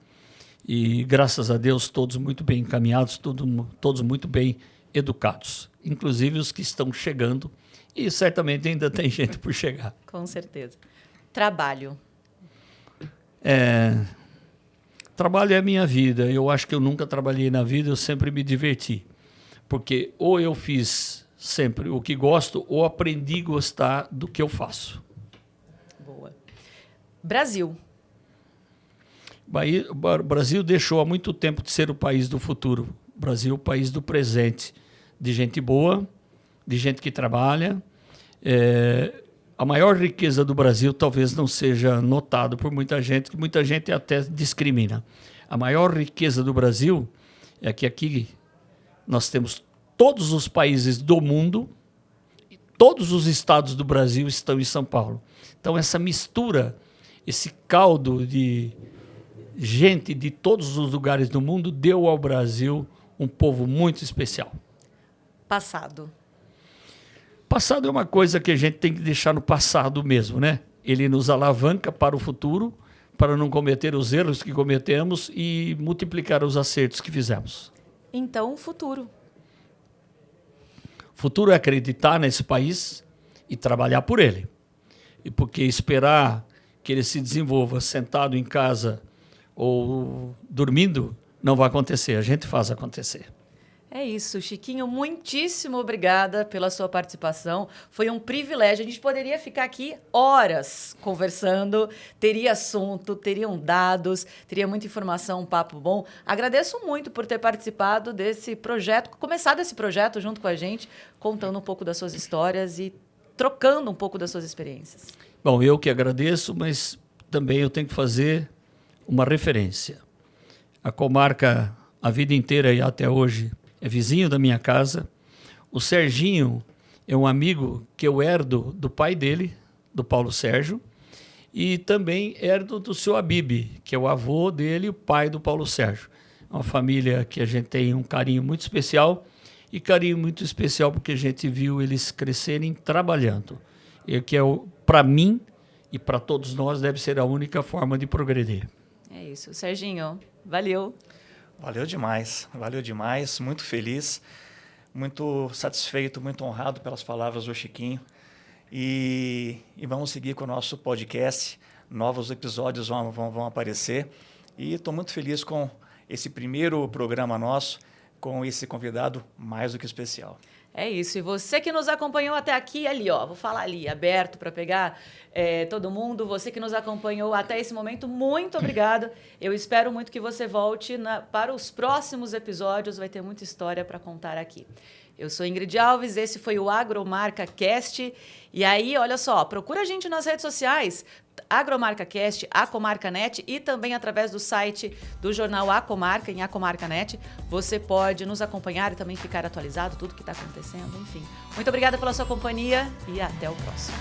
e, graças a Deus, todos muito bem encaminhados, todos muito bem educados, inclusive os que estão chegando, e certamente ainda tem gente por chegar. Com certeza. Trabalho. Trabalho é a minha vida. Eu acho que eu nunca trabalhei na vida, eu sempre me diverti. Porque ou eu fiz sempre o que gosto, ou aprendi a gostar do que eu faço. Boa. Brasil. O Brasil deixou há muito tempo de ser o país do futuro. O Brasil é o país do presente. De gente boa, de gente que trabalha. A maior riqueza do Brasil talvez não seja notado por muita gente, que muita gente até discrimina. A maior riqueza do Brasil é que aqui nós temos todos os países do mundo, e todos os estados do Brasil estão em São Paulo. Então essa mistura, esse caldo de gente de todos os lugares do mundo deu ao Brasil um povo muito especial. Passado. Passado é uma coisa que a gente tem que deixar no passado mesmo, né? Ele nos alavanca para o futuro, para não cometer os erros que cometemos e multiplicar os acertos que fizemos. Então, futuro. Futuro é acreditar nesse país e trabalhar por ele. E porque esperar que ele se desenvolva sentado em casa ou dormindo não vai acontecer. A gente faz acontecer. É isso, Chiquinho, muitíssimo obrigada pela sua participação. Foi um privilégio. A gente poderia ficar aqui horas conversando, teria assunto, teriam dados, teria muita informação, um papo bom. Agradeço muito por ter participado desse projeto, começado esse projeto junto com a gente, contando um pouco das suas histórias e trocando um pouco das suas experiências. Bom, eu que agradeço, mas também eu tenho que fazer uma referência. A comarca, a vida inteira e até hoje, é vizinho da minha casa. O Serginho é um amigo que eu herdo do pai dele, do Paulo Sérgio, e também herdo do seu Abib, que é o avô dele, o pai do Paulo Sérgio. É uma família que a gente tem um carinho muito especial, e carinho muito especial porque a gente viu eles crescerem trabalhando. E que é, para mim e para todos nós, deve ser a única forma de progredir. É isso. Serginho, valeu. Valeu demais, muito feliz, muito satisfeito, muito honrado pelas palavras do Chiquinho. E vamos seguir com o nosso podcast, novos episódios vão aparecer. E estou muito feliz com esse primeiro programa nosso, com esse convidado mais do que especial. É isso. E você que nos acompanhou até aqui, ali, ó, vou falar ali, aberto para pegar todo mundo. Você que nos acompanhou até esse momento, muito obrigado. Eu espero muito que você volte para os próximos episódios. Vai ter muita história para contar aqui. Eu sou Ingrid Alves, esse foi o Agromarca Cast. E aí, olha só, procura a gente nas redes sociais, Agromarca Cast, Acomarca.net e também através do site do jornal Acomarca, em Acomarca.net. Você pode nos acompanhar e também ficar atualizado tudo que está acontecendo, enfim. Muito obrigada pela sua companhia e até o próximo.